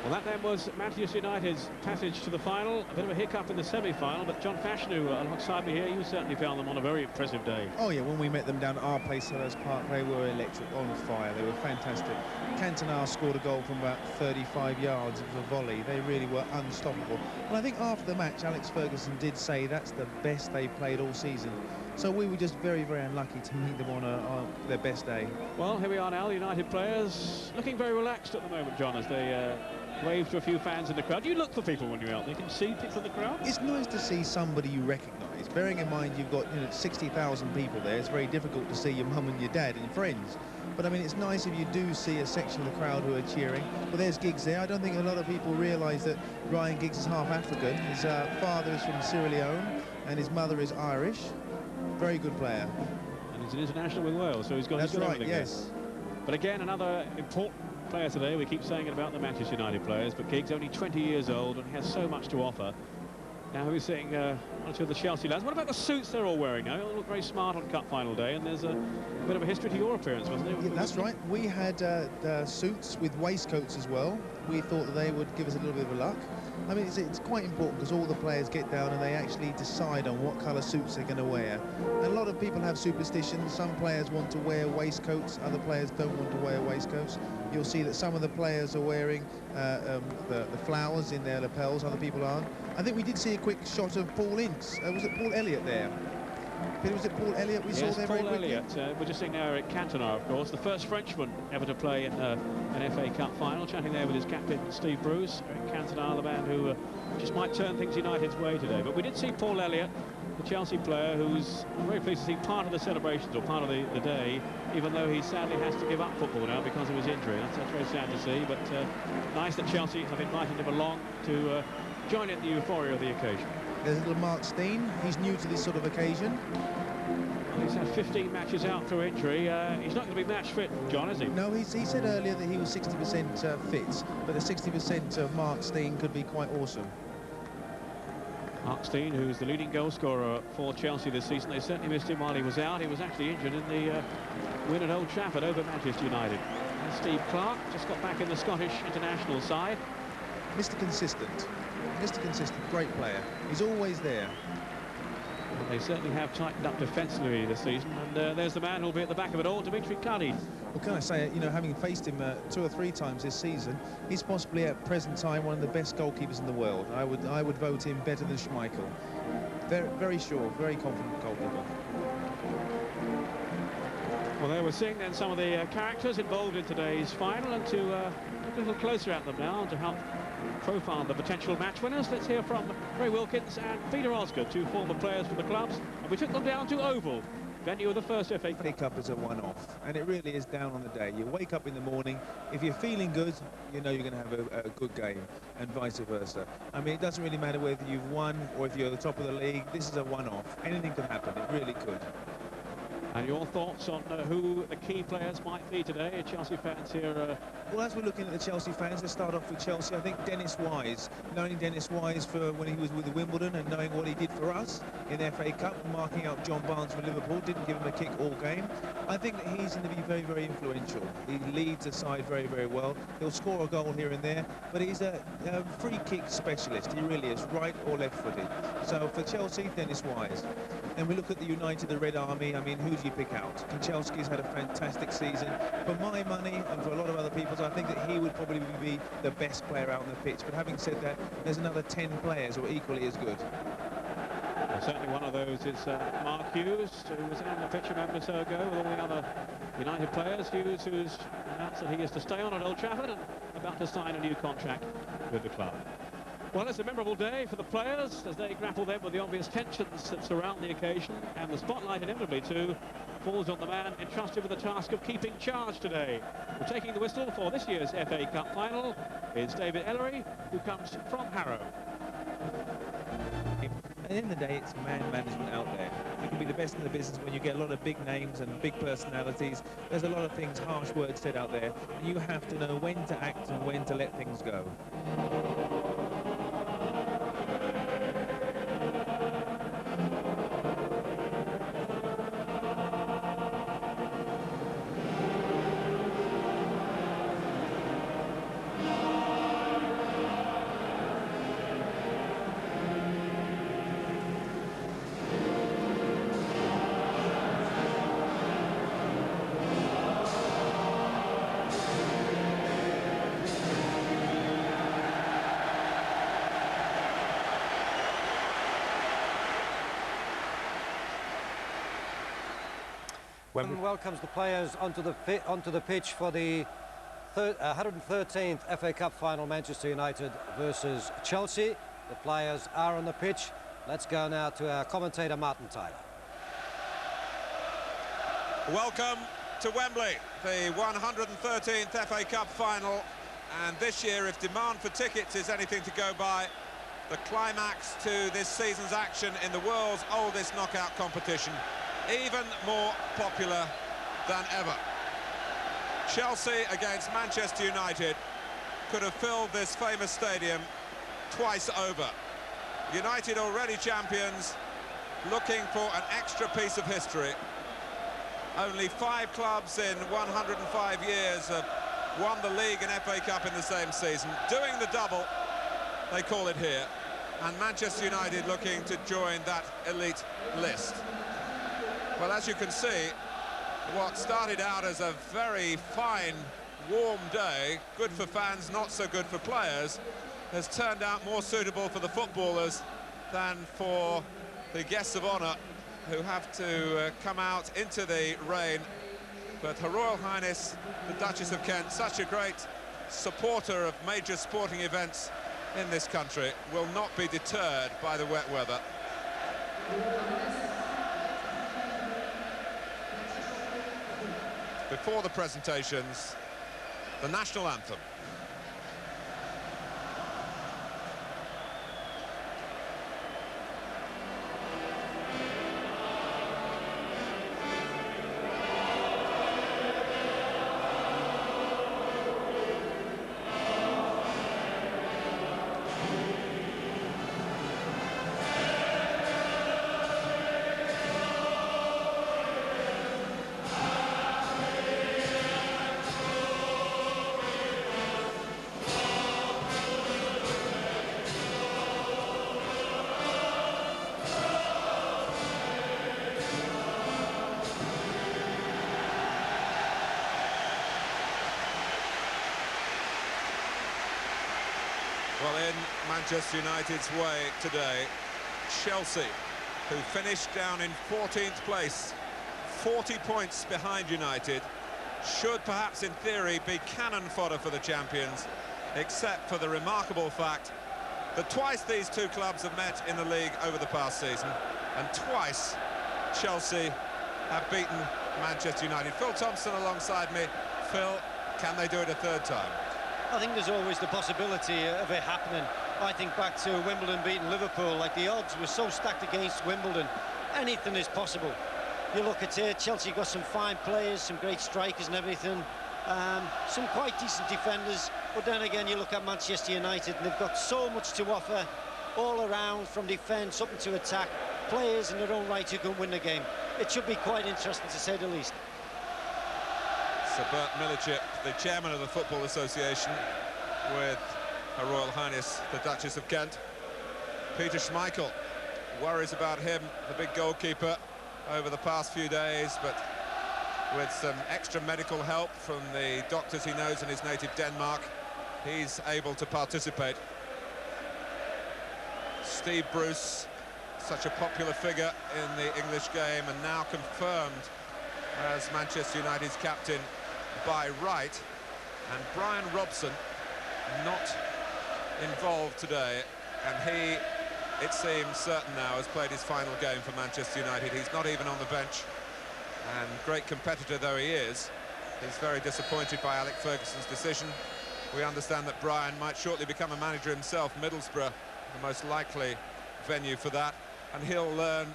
Well, that then was Manchester United's passage to the final. A bit of a hiccup in the semi-final, but John Fashanu, alongside me here, you certainly found them on a very impressive day. Oh yeah, when we met them down at our place, Selhurst Park, they were electric, on fire. They were fantastic. Cantona scored a goal from about 35 yards. It was a volley. They really were unstoppable. And I think after the match, Alex Ferguson did say that's the best they played all season. So we were just very, very unlucky to meet them on their best day. Well, here we are now, the United players looking very relaxed at the moment, John, as they wave to a few fans in the crowd. You look for people when you're out there. You can see people in the crowd. It's nice to see somebody you recognise. Bearing in mind you've got 60,000 people there, it's very difficult to see your mum and your dad and friends. But I mean, it's nice if you do see a section of the crowd who are cheering. But there's Giggs there. I don't think a lot of people realise that Ryan Giggs is half African. His father is from Sierra Leone and his mother is Irish. Very good player. And he's an international with Wales, so he's got everything. Yes. But again, another important player today. We keep saying it about the Manchester United players, but Giggs only 20 years old and has so much to offer. Now we're seeing one or two of the Chelsea lads. What about the suits they're all wearing now? They all look very smart on cup final day, and there's a bit of a history to your appearance, wasn't there? Yeah, that's right. We had suits with waistcoats as well. We thought that they would give us a little bit of luck. I mean, it's quite important because all the players get down and they actually decide on what colour suits they're going to wear. And a lot of people have superstitions. Some players want to wear waistcoats, other players don't want to wear waistcoats. You'll see that some of the players are wearing the flowers in their lapels, other people aren't. I think we did see a quick shot of Paul Ince. Was it Paul Elliott there? Was it Paul Elliott we saw there Paul very quickly? Elliott. We're just seeing now Eric Cantona, of course, the first Frenchman ever to play in an FA Cup final, chatting there with his captain, Steve Bruce. Eric Cantona, the man who just might turn things United's way today. But we did see Paul Elliott, the Chelsea player, who's very pleased to see part of the celebrations or part of the day, even though he sadly has to give up football now because of his injury. That's very sad to see, but nice that Chelsea have invited him along to join in the euphoria of the occasion. There's little Mark Steen. He's new to this sort of occasion. Well, he's had 15 matches out through injury. He's not going to be match fit, John, is he? No, he said earlier that he was 60% fit, but the 60% of Mark Steen could be quite awesome. Mark Steen, who's the leading goal scorer for Chelsea this season. They certainly missed him while he was out. He was actually injured in the win at Old Trafford over Manchester United. And Steve Clark just got back in the Scottish international side. Mr. Consistent. Mr. Consistent, great player. He's always there. Well, they certainly have tightened up defensively this season, and there's the man who'll be at the back of it all, Dimitri Kadi. Well, can I say, having faced him 2 or 3 times this season, he's possibly at present time one of the best goalkeepers in the world. I would vote him better than Schmeichel. Very, very sure, very confident goalkeeper. Well, there we're seeing then some of the characters involved in today's final, and to look a little closer at them now to help profile the potential match winners. Let's hear from Ray Wilkins and Peter Osgood, 2 former players for the clubs, and we took them down to Oval, venue of the first FA Cup is a one-off, and it really is down on the day. You wake up in the morning, if you're feeling good, you know you're going to have a good game, and vice versa. I mean, it doesn't really matter whether you've won or if you're at the top of the league. This is a one-off. Anything can happen. It really could. And your thoughts on who the key players might be today? Chelsea fans here. Well, as we're looking at the Chelsea fans, let's start off with Chelsea. I think Dennis Wise, knowing Dennis Wise for when he was with Wimbledon and knowing what he did for us in the FA Cup, marking out John Barnes from Liverpool, didn't give him a kick all game. I think that he's going to be very, very influential. He leads the side very, very well. He'll score a goal here and there, but he's a free kick specialist. He really is, right or left-footed. So for Chelsea, Dennis Wise. And we look at the United, the Red Army. I mean, who do you pick out? Kanchelski's had a fantastic season. For my money, and for a lot of other people's, I think that he would probably be the best player out on the pitch. But having said that, there's another 10 players who are equally as good. Well, certainly one of those is Mark Hughes, who was on the pitch a moment or so ago with all the other United players. Hughes, who's announced that he is to stay on at Old Trafford and about to sign a new contract with the club. Well, it's a memorable day for the players as they grapple then with the obvious tensions that surround the occasion, and the spotlight inevitably too falls on the man entrusted with the task of keeping charge today. Well, taking the whistle for this year's FA Cup final is David Ellery, who comes from Harrow. At the end of the day, it's man management out there. You can be the best in the business when you get a lot of big names and big personalities. There's a lot of things, harsh words said out there. And you have to know when to act and when to let things go. Welcomes the players onto the pitch for the 113th FA Cup final, Manchester United versus Chelsea. The players are on the pitch. Let's go now to our commentator, Martin Tyler. Welcome to Wembley, the 113th FA Cup final. And this year, if demand for tickets is anything to go by, the climax to this season's action in the world's oldest knockout competition, even more popular than ever. Chelsea against Manchester United could have filled this famous stadium twice over. United already champions, looking for an extra piece of history. Only 5 clubs in 105 years have won the league and FA Cup in the same season. Doing the double, they call it here. And Manchester United looking to join that elite list. Well, as you can see, what started out as a very fine, warm day, good for fans, not so good for players, has turned out more suitable for the footballers than for the guests of honour who have to come out into the rain. But Her Royal Highness, the Duchess of Kent, such a great supporter of major sporting events in this country, will not be deterred by the wet weather. Before the presentations, the national anthem. Well, in Manchester United's way today, Chelsea, who finished down in 14th place, 40 points behind United, should perhaps in theory be cannon fodder for the champions, except for the remarkable fact that twice these two clubs have met in the league over the past season, and twice Chelsea have beaten Manchester United. Phil Thompson alongside me. Phil, can they do it a third time? I think there's always the possibility of it happening. I think back to Wimbledon beating Liverpool, like the odds were so stacked against Wimbledon. Anything is possible. You look at it, Chelsea got some fine players, some great strikers and everything, some quite decent defenders, but then again you look at Manchester United and they've got so much to offer all around, from defence up into attack, players in their own right who can win the game. It should be quite interesting, to say the least. Sir Bert Milicic, the chairman of the Football Association, with Her Royal Highness the Duchess of Kent. Peter Schmeichel worries about him, the big goalkeeper, over the past few days, but with some extra medical help from the doctors he knows in his native Denmark, he's able to participate. Steve Bruce, such a popular figure in the English game and now confirmed as Manchester United's captain by right, and Brian Robson not involved today, and he, it seems certain now, has played his final game for Manchester United. He's not even on the bench, and great competitor though he is, he's very disappointed by Alex Ferguson's decision. We understand that Brian might shortly become a manager himself. Middlesbrough, the most likely venue for that, and he'll learn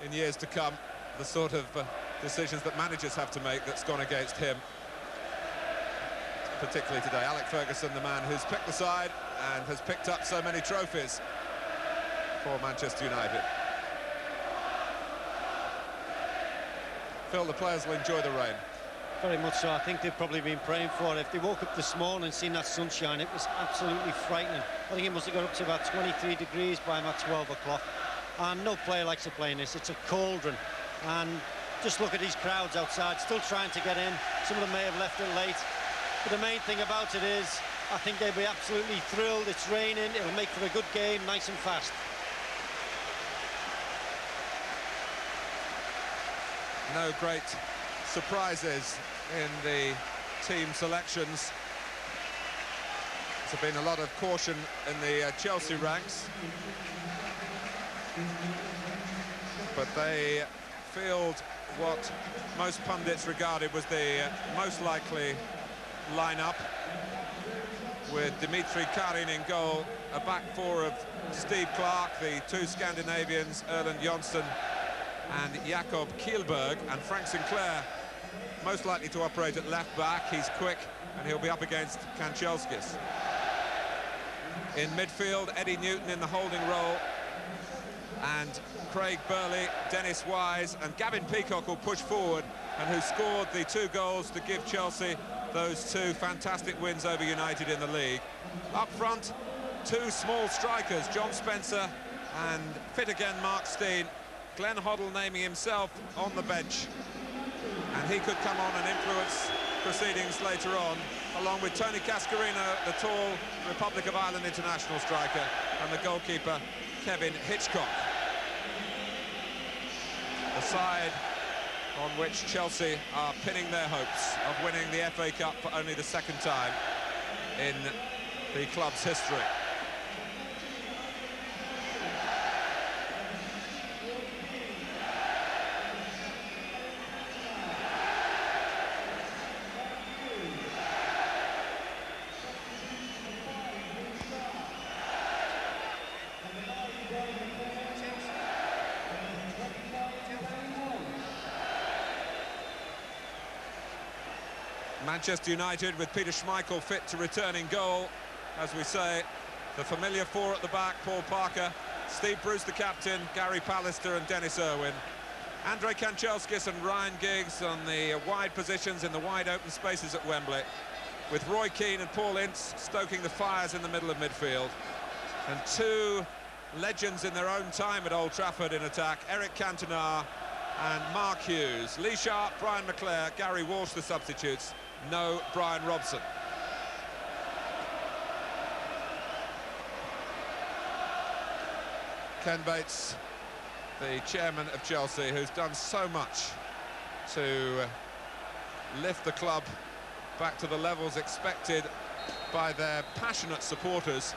in years to come the sort of decisions that managers have to make that's gone against him, particularly today. Alex Ferguson, the man who's picked the side and has picked up so many trophies for Manchester United. Phil, the players will enjoy the rain. Very much so. I think they've probably been praying for it. If they woke up this morning and seen that sunshine, it was absolutely frightening. I think it must have got up to about 23 degrees by about 12 o'clock. And no player likes to play in this. It's a cauldron. And just look at these crowds outside, still trying to get in. Some of them may have left it late. But the main thing about it is, I think they'll be absolutely thrilled. It's raining. It'll make for a good game, nice and fast. No great surprises in the team selections. There's been a lot of caution in the Chelsea ranks, but they field what most pundits regarded was the most likely lineup, with Dimitri Karin in goal, a back four of Steve Clark, the two Scandinavians, Erland Jonsson and Jakob Kielberg, and Frank Sinclair most likely to operate at left back. He's quick and he'll be up against Kanchelskis. In midfield, Eddie Newton in the holding role, and Craig Burley, Dennis Wise and Gavin Peacock will push forward, and who scored the 2 goals to give Chelsea those 2 fantastic wins over United in the league. Up front, 2 small strikers, John Spencer and fit again Mark Steen. Glenn Hoddle naming himself on the bench, and he could come on and influence proceedings later on, along with Tony Cascarino, the tall Republic of Ireland international striker, and the goalkeeper Kevin Hitchcock. The side on which Chelsea are pinning their hopes of winning the FA Cup for only the 2nd time in the club's history. Manchester United with Peter Schmeichel fit to return in goal. As we say, the familiar 4 at the back, Paul Parker, Steve Bruce the captain, Gary Pallister and Dennis Irwin. Andre Kanchelskis and Ryan Giggs on the wide positions in the wide open spaces at Wembley, with Roy Keane and Paul Ince stoking the fires in the middle of midfield. And 2 legends in their own time at Old Trafford in attack, Eric Cantona and Mark Hughes. Lee Sharp, Brian McClare, Gary Walsh the substitutes. No Brian Robson. Ken Bates, the chairman of Chelsea, who's done so much to lift the club back to the levels expected by their passionate supporters.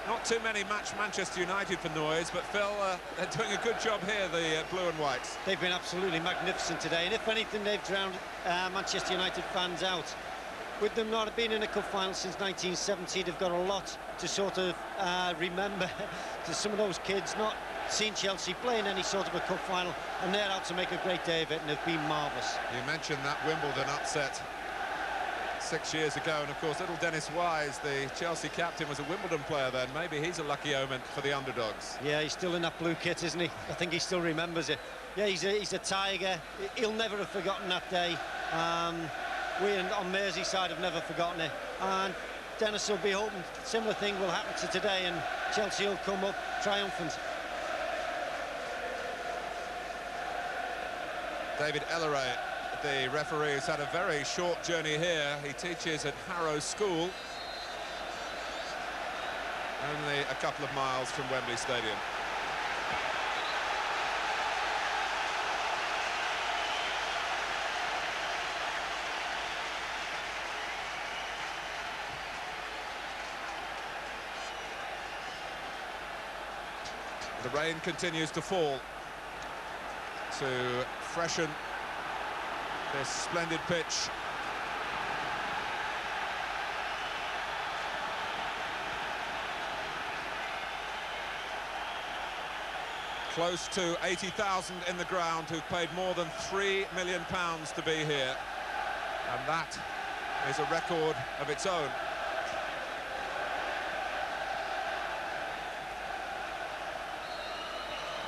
Not too many match Manchester United for noise, but Phil, they're doing a good job here, the blue and whites. They've been absolutely magnificent today, and if anything, they've drowned Manchester United fans out. With them not being in a cup final since 1970, they've got a lot to sort of remember to some of those kids not seen Chelsea play in any sort of a cup final, and they're out to make a great day of it, and they've been marvellous. You mentioned that Wimbledon upset 6 years ago, and of course little Dennis Wise, the Chelsea captain, was a Wimbledon player then. Maybe he's a lucky omen for the underdogs. Yeah, he's still in that blue kit, isn't he? I think he still remembers it. Yeah, he's a tiger. He'll never have forgotten that day. We on Merseyside have never forgotten it, and Dennis will be hoping similar thing will happen to today, and Chelsea will come up triumphant. David Elleray, the referee, has had a very short journey here. He teaches at Harrow School, only a couple of miles from Wembley Stadium. The rain continues to fall to freshen this splendid pitch. Close to 80,000 in the ground who've paid more than £3 million to be here, and that is a record of its own.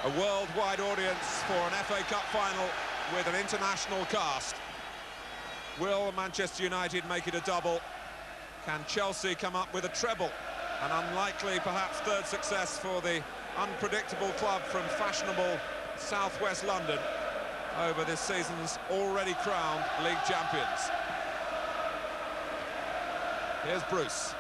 A worldwide audience for an FA Cup final with an international cast. Will Manchester United make it a double? Can Chelsea come up with a treble? An unlikely, perhaps, 3rd success for the unpredictable club from fashionable southwest London over this season's already crowned league champions. Here's Bruce.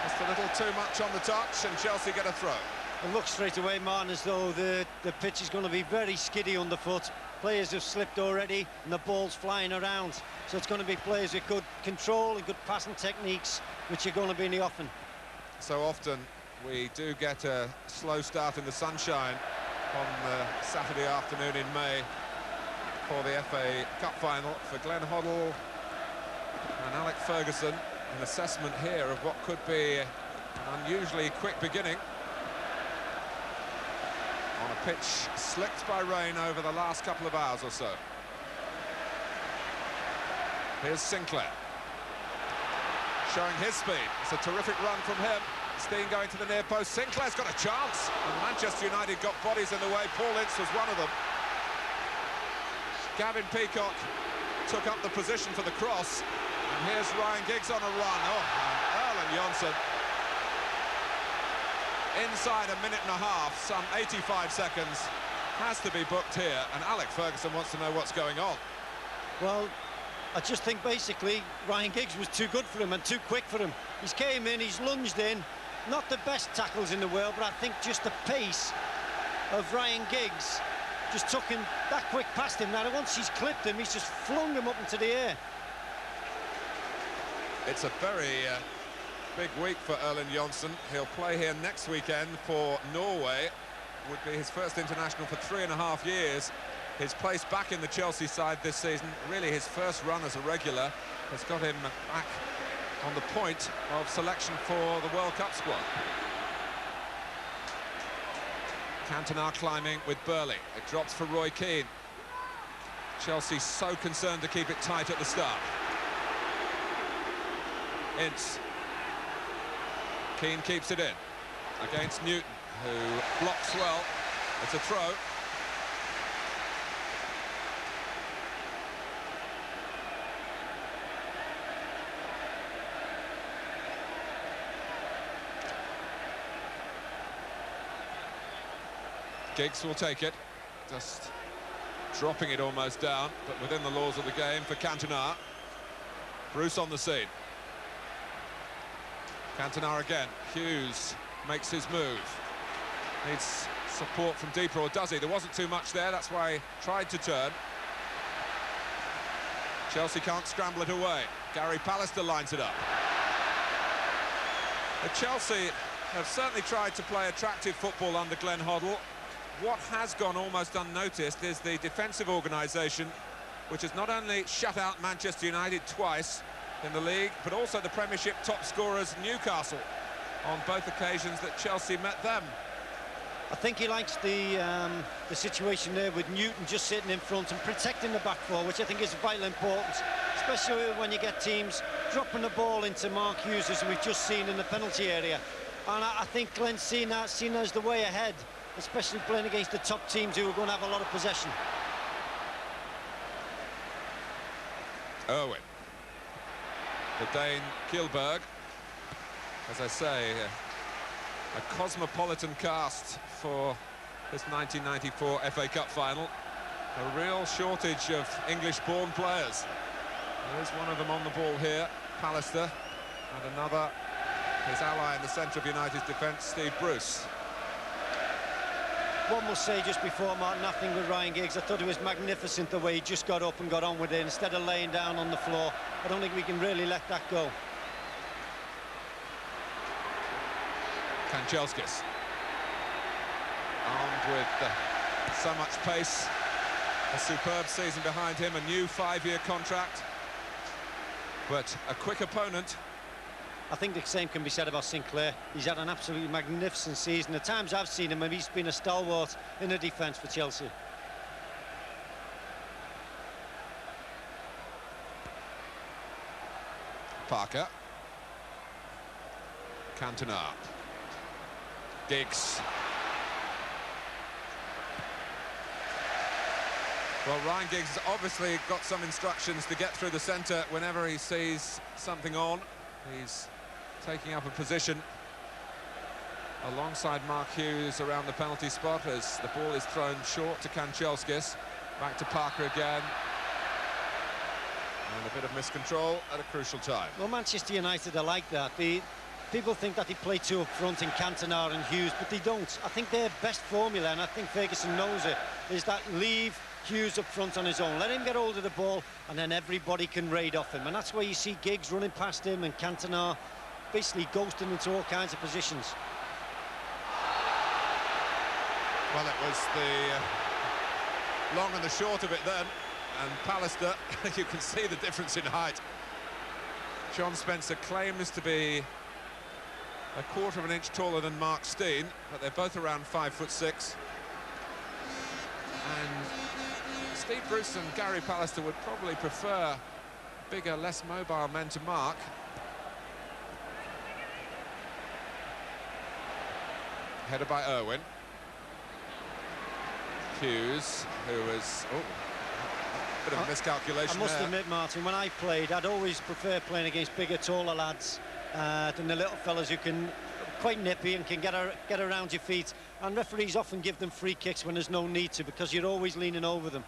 Just a little too much on the touch, and Chelsea get a throw. It looks straight away, Martin, as though the pitch is going to be very skiddy underfoot. players have slipped already, and the ball's flying around. So it's going to be players with good control and good passing techniques, which are going to be in the offing. So often we do get a slow start in the sunshine on Saturday afternoon in May for the FA Cup final. For Glenn Hoddle and Alec Ferguson, an assessment here of what could be an unusually quick beginning on a pitch slicked by rain over the last couple of hours or so. Here's Sinclair showing his speed. It's a terrific run from him. Steen going to the near post. Sinclair's got a chance, and Manchester United got bodies in the way. Paul Ince was one of them. Gavin Peacock took up the position for the cross, and here's Ryan Giggs on a run. Oh, and Erland Johnsen inside a minute and a half, some 85 seconds, has to be booked here, and Alec Ferguson wants to know what's going on. Well, I just think basically Ryan Giggs was too good for him and too quick for him. He's came in, he's lunged in, not the best tackles in the world, but I think just the pace of Ryan Giggs just took him that quick past him. Now once he's clipped him, he's just flung him up into the air. It's a very big week for Erland Johnsen. He'll play here next weekend for Norway. Would be his first international for 3.5 years. His place back in the Chelsea side this season, really his first run as a regular, has got him back on the point of selection for the World Cup squad. Cantona climbing with Burley. It drops for Roy Keane. Chelsea so concerned to keep it tight at the start. Ince. Keane keeps it in against Newton, who blocks well. It's a throw. Giggs will take it, just dropping it almost down, but within the laws of the game for Cantona. Bruce on the scene. Cantona again. Hughes makes his move. Needs support from deeper, or does he? There wasn't too much there, that's why he tried to turn. Chelsea can't scramble it away. Gary Pallister lines it up. Chelsea have certainly tried to play attractive football under Glenn Hoddle. What has gone almost unnoticed is the defensive organisation, which has not only shut out Manchester United twice in the league, but also the Premiership top scorers Newcastle on both occasions that Chelsea met them. I think he likes the situation there with Newton just sitting in front and protecting the back four, which I think is of vital importance, especially when you get teams dropping the ball into Mark Hughes, as we've just seen in the penalty area. And I think Glenn's seen that as the way ahead, especially playing against the top teams who are going to have a lot of possession. Irwin. The Dane Kjellberg. As I say, a cosmopolitan cast for this 1994 FA Cup final. A real shortage of English-born players. There is one of them on the ball here, Pallister, and another, his ally in the centre of United's defence, Steve Bruce. One must say just before, Mark, nothing with Ryan Giggs. I thought it was magnificent the way he just got up and got on with it instead of laying down on the floor. I don't think we can really let that go. Kanchelskis, armed with so much pace, a superb season behind him, a new 5-year contract, but a quick opponent. I think the same can be said about Sinclair. He's had an absolutely magnificent season. The times I've seen him, he's been a stalwart in the defence for Chelsea. Parker. Cantona. Giggs. Well, Ryan Giggs has obviously got some instructions to get through the centre whenever he sees something on. He's taking up a position alongside Mark Hughes around the penalty spot as the ball is thrown short to Kanchelskis. Back to Parker again. And a bit of miscontrol at a crucial time. Well, Manchester United are like that. People think that they play two up front in Cantona and Hughes, but they don't. I think their best formula, and I think Ferguson knows it, is that leave Hughes up front on his own. Let him get hold of the ball, and then everybody can raid off him. And that's where you see Giggs running past him and Cantona basically ghosting into all kinds of positions. Well, it was the long and the short of it then, and Pallister, you can see the difference in height. John Spencer claims to be a quarter of an inch taller than Mark Steen, but they're both around 5'6". And Steve Bruce and Gary Pallister would probably prefer bigger, less mobile men to mark. Headed by Irwin. Hughes, who was... Oh, bit of a miscalculation. I must there. admit, Martin, when I played, I'd always prefer playing against bigger, taller lads than the little fellas who can quite nippy and can get around your feet. And referees often give them free kicks when there's no need to, because you're always leaning over them.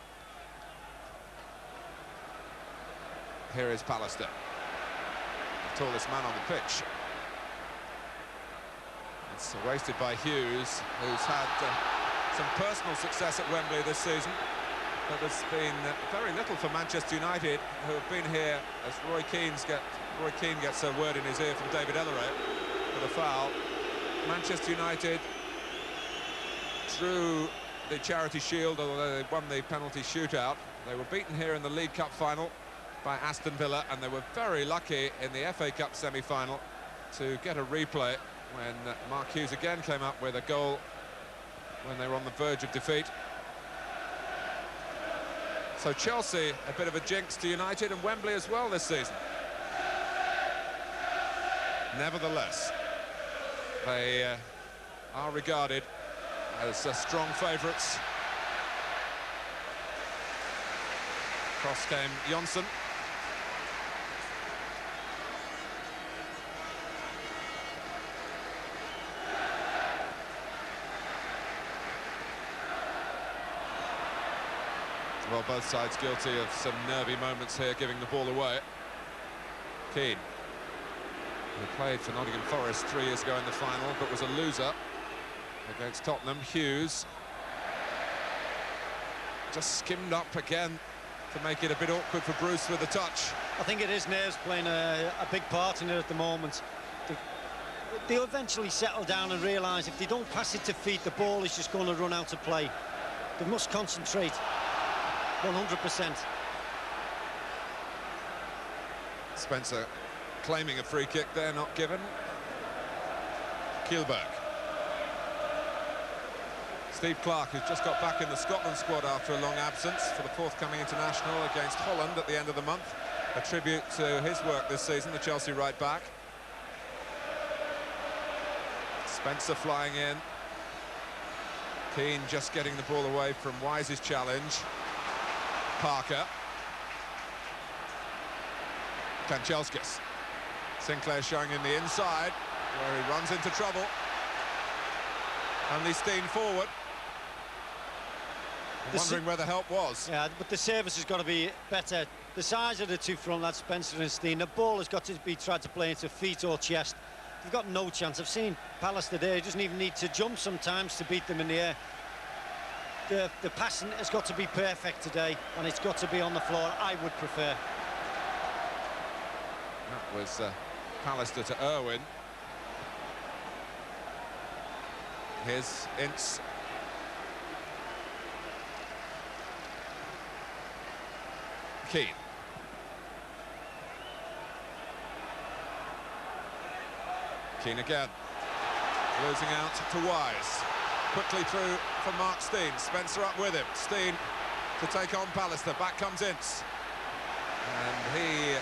Here is Pallister, the tallest man on the pitch. It's wasted by Hughes, who's had some personal success at Wembley this season. But there's been very little for Manchester United, who have been here as Roy Keane gets a word in his ear from David Elleray for the foul. Manchester United drew the Charity Shield, although they won the penalty shootout. They were beaten here in the League Cup final by Aston Villa, and they were very lucky in the FA Cup semi-final to get a replay when Mark Hughes again came up with a goal when they were on the verge of defeat. So Chelsea, a bit of a jinx to United, and Wembley as well this season. Nevertheless, they are regarded as strong favourites. Cross came Jonsson. Well, both sides guilty of some nervy moments here, giving the ball away. Keane, who played for Nottingham Forest 3 years ago in the final, but was a loser against Tottenham. Hughes just skimmed up again to make it a bit awkward for Bruce with the touch. I think it is nerves playing a big part in it at the moment. They'll eventually settle down and realise if they don't pass it to feet, the ball is just going to run out of play. They must concentrate 100%. Spencer claiming a free kick there, not given. Kielberg. Steve Clarke, who's just got back in the Scotland squad after a long absence for the forthcoming international against Holland at the end of the month. A tribute to his work this season, the Chelsea right back. Spencer flying in. Keane just getting the ball away from Wise's challenge. Parker. Kanchelskis. Sinclair showing in the inside, where he runs into trouble. Only Steen forward. Wondering where the help was. Yeah, but the service has got to be better. The size of the two front lads, Spencer and Steen, the ball has got to be tried to play into feet or chest. They've got no chance. I've seen Pallister there. He doesn't even need to jump sometimes to beat them in the air. The passing has got to be perfect today, and it's got to be on the floor. I would prefer. That was Pallister to Irwin. Here's Ince. Keane. Keane again. Losing out to Wise. Quickly through for Mark Steen. Spencer up with him. Steen to take on Pallister. Back comes Ince. And he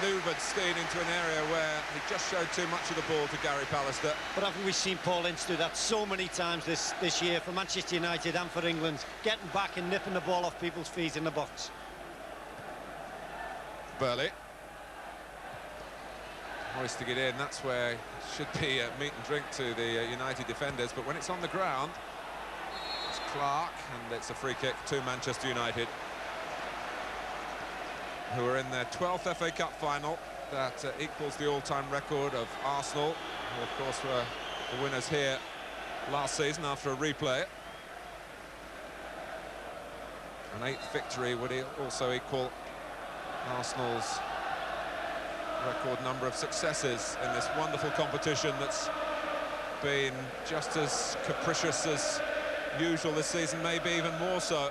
manoeuvred Steen into an area where he just showed too much of the ball to Gary Pallister. But haven't we seen Paul Ince do that so many times this year for Manchester United and for England, getting back and nipping the ball off people's feet in the box. Burley. Hoisting it in, that's where it should be meat and drink to the United defenders, but when it's on the ground, it's Clarke, and it's a free kick to Manchester United, who are in their 12th FA Cup final. That equals the all-time record of Arsenal, who of course were the winners here last season after a replay. An 8th victory would also equal Arsenal's record number of successes in this wonderful competition that's been just as capricious as usual this season, maybe even more so,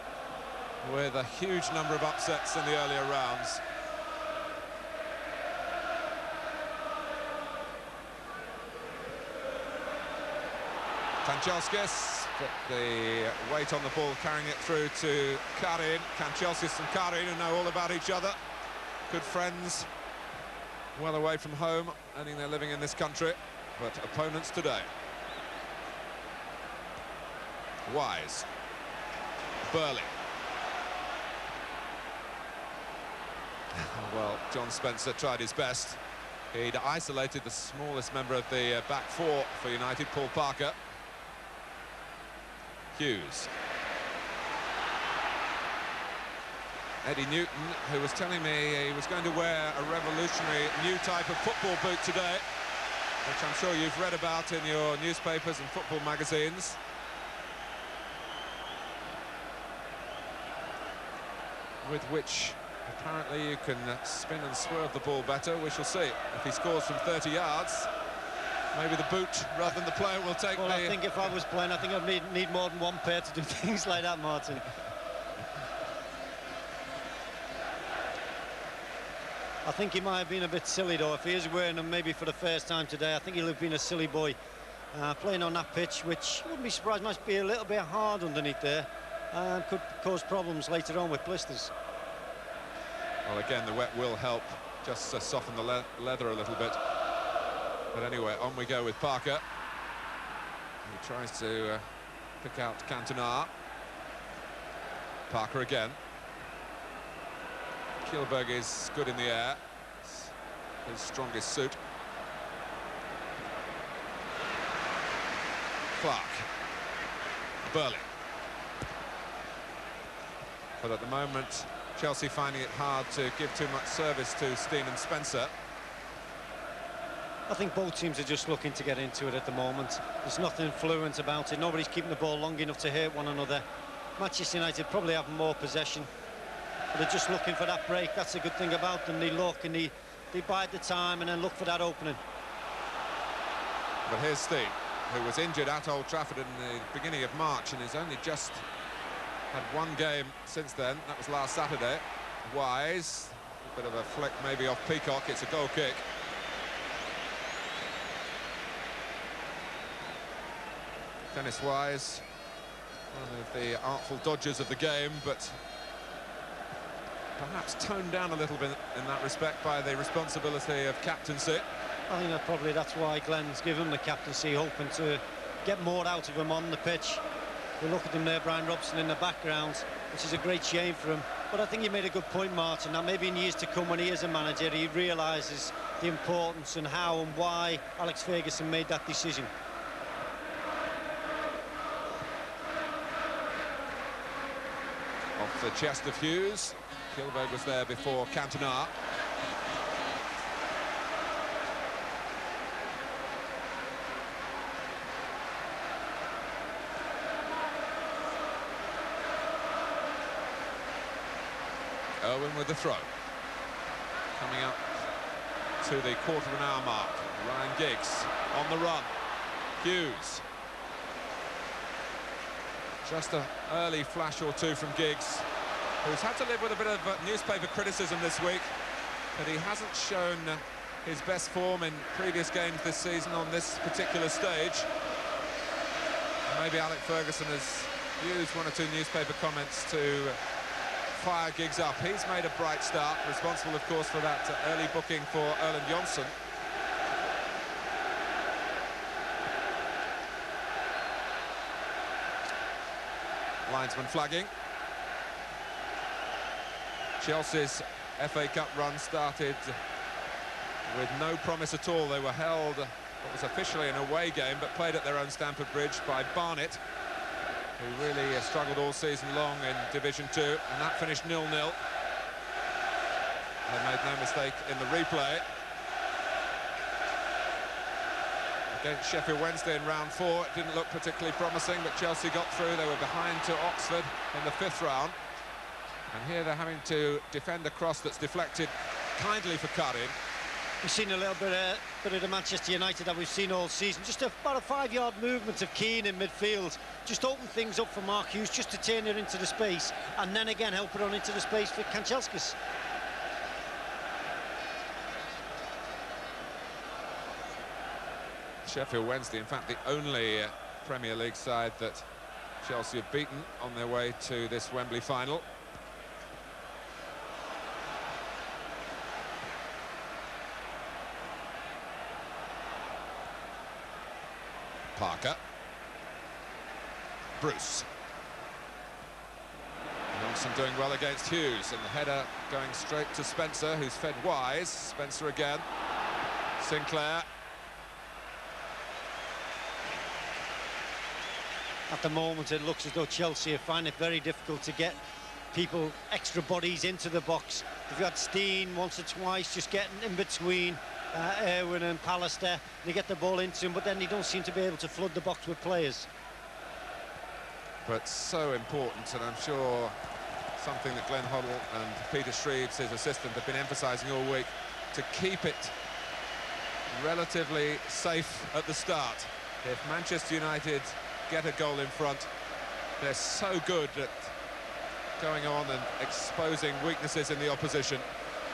with a huge number of upsets in the earlier rounds. Kanchelskis, but the weight on the ball carrying it through to Karin. Kanchelskis and Karin, who know all about each other, good friends, well away from home, earning their living in this country, but opponents today. Wise, Burley. Well, John Spencer tried his best. He'd isolated the smallest member of the back four for United, Paul Parker. Hughes. Eddie Newton, who was telling me he was going to wear a revolutionary new type of football boot today, which I'm sure you've read about in your newspapers and football magazines. With which apparently you can spin and swerve the ball better. We shall see. If he scores from 30 yards, maybe the boot rather than the player will take I think if I was playing, I think I'd need more than one pair to do things like that, Martin. I think he might have been a bit silly, though. If he is wearing them maybe for the first time today, I think he'll have been a silly boy playing on that pitch, which wouldn't be surprised, might be a little bit hard underneath there and could cause problems later on with blisters. Well, again, the wet will help just soften the leather a little bit. But anyway, on we go with Parker. He tries to pick out Cantona. Parker again. Kjellberg is good in the air. It's his strongest suit. Clark. Burley. But at the moment, Chelsea finding it hard to give too much service to Steen and Spencer. I think both teams are just looking to get into it at the moment. There's nothing fluent about it. Nobody's keeping the ball long enough to hurt one another. Manchester United probably have more possession, but they're just looking for that break. That's the good thing about them. They look and they bide the time and then look for that opening. But here's Steen, who was injured at Old Trafford in the beginning of March and has only just had one game since then. That was last Saturday. Wise, a bit of a flick maybe off Peacock. It's a goal kick. Dennis Wise, one of the artful dodgers of the game, but perhaps toned down a little bit in that respect by the responsibility of captaincy. I think that's why Glenn's given him the captaincy, hoping to get more out of him on the pitch. We look at him there, Brian Robson in the background, which is a great shame for him. But I think you made a good point, Martin. Now maybe in years to come, when he is a manager, he realises the importance and how and why Alex Ferguson made that decision. Off the chest of Hughes. Kjellberg was there before Cantona. Owen with the throw. Coming up to the quarter-of-an-hour mark. Ryan Giggs on the run. Hughes. Just an early flash or two from Giggs, who's had to live with a bit of newspaper criticism this week, but he hasn't shown his best form in previous games this season on this particular stage. Maybe Alex Ferguson has used one or two newspaper comments to fire Giggs up. He's made a bright start, responsible of course for that early booking for Erland Johnsen. Linesman flagging. Chelsea's FA Cup run started with no promise at all. They were held, what was officially an away game, but played at their own Stamford Bridge by Barnet, who really struggled all season long in Division 2, and that finished 0-0. They made no mistake in the replay. Against Sheffield Wednesday in round 4, it didn't look particularly promising, but Chelsea got through. They were behind to Oxford in the 5th round. And here they're having to defend a cross that's deflected kindly for Karim. We've seen a little bit of the Manchester United that we've seen all season. Just about a 5-yard movement of Keane in midfield. Just open things up for Mark Hughes, just to turn it into the space, and then again help it on into the space for Kanchelskis. Sheffield Wednesday, in fact, the only Premier League side that Chelsea have beaten on their way to this Wembley final. Parker. Bruce. Johnson doing well against Hughes, and the header going straight to Spencer, who's fed Wise. Spencer again. Sinclair. At the moment, it looks as though Chelsea find it very difficult to get people, extra bodies into the box. They've got Steen once or twice just getting in between Irwin and Pallister. They get the ball into him, but then they don't seem to be able to flood the box with players. But so important, and I'm sure something that Glenn Hoddle and Peter Shreves, his assistant, have been emphasising all week, to keep it relatively safe at the start. If Manchester United get a goal in front, they're so good at going on and exposing weaknesses in the opposition,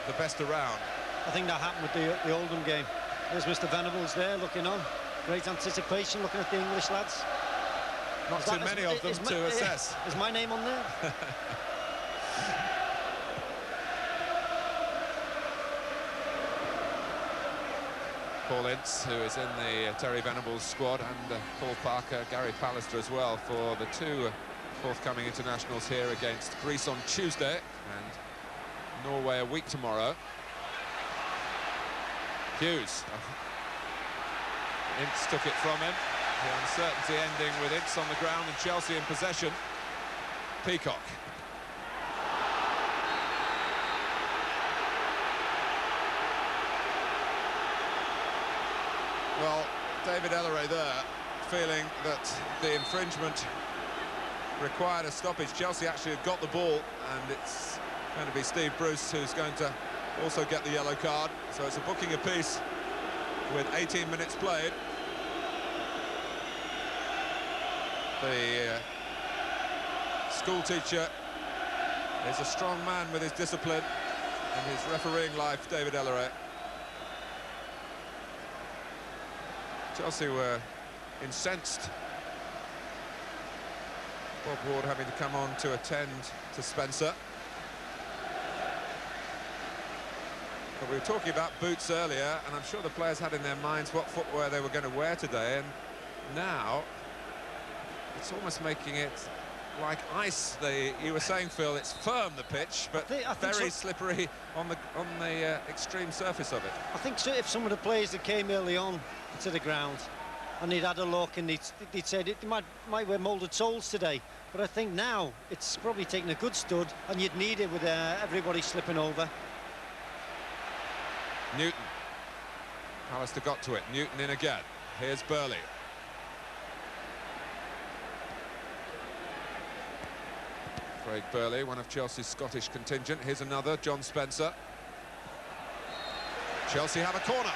the best around. I think that happened with the Oldham game. There's Mr. Venables there looking on. Great anticipation, looking at the English lads. Not too many of them to assess. Is my name on there? Paul Ince, who is in the Terry Venables squad, and Paul Parker, Gary Pallister as well, for the two forthcoming internationals here against Greece on Tuesday and Norway a week tomorrow. Hughes. Ince took it from him. The uncertainty ending with Ince on the ground and Chelsea in possession. Peacock. Well, David Elleray there, feeling that the infringement required a stoppage. Chelsea actually have got the ball, and it's going to be Steve Bruce who's going to also get the yellow card. So it's a booking apiece with 18 minutes played. The school teacher is a strong man with his discipline and his refereeing life, David Elleray. Chelsea were incensed. Bob Ward having to come on to attend to Spencer. But we were talking about boots earlier, and I'm sure the players had in their minds what footwear they were going to wear today, and now it's almost making it like ice. You were saying, Phil, it's firm, the pitch, but I think very so. slippery on the extreme surface of it. I think so, if some of the players that came early on to the ground and they'd had a look and they'd said it might wear moulded soles today, but I think now it's probably taking a good stud, and you'd need it with everybody slipping over. Newton. Pallister got to it. Newton in again. Here's Burley. Craig Burley, one of Chelsea's Scottish contingent. Here's another, John Spencer. Chelsea have a corner.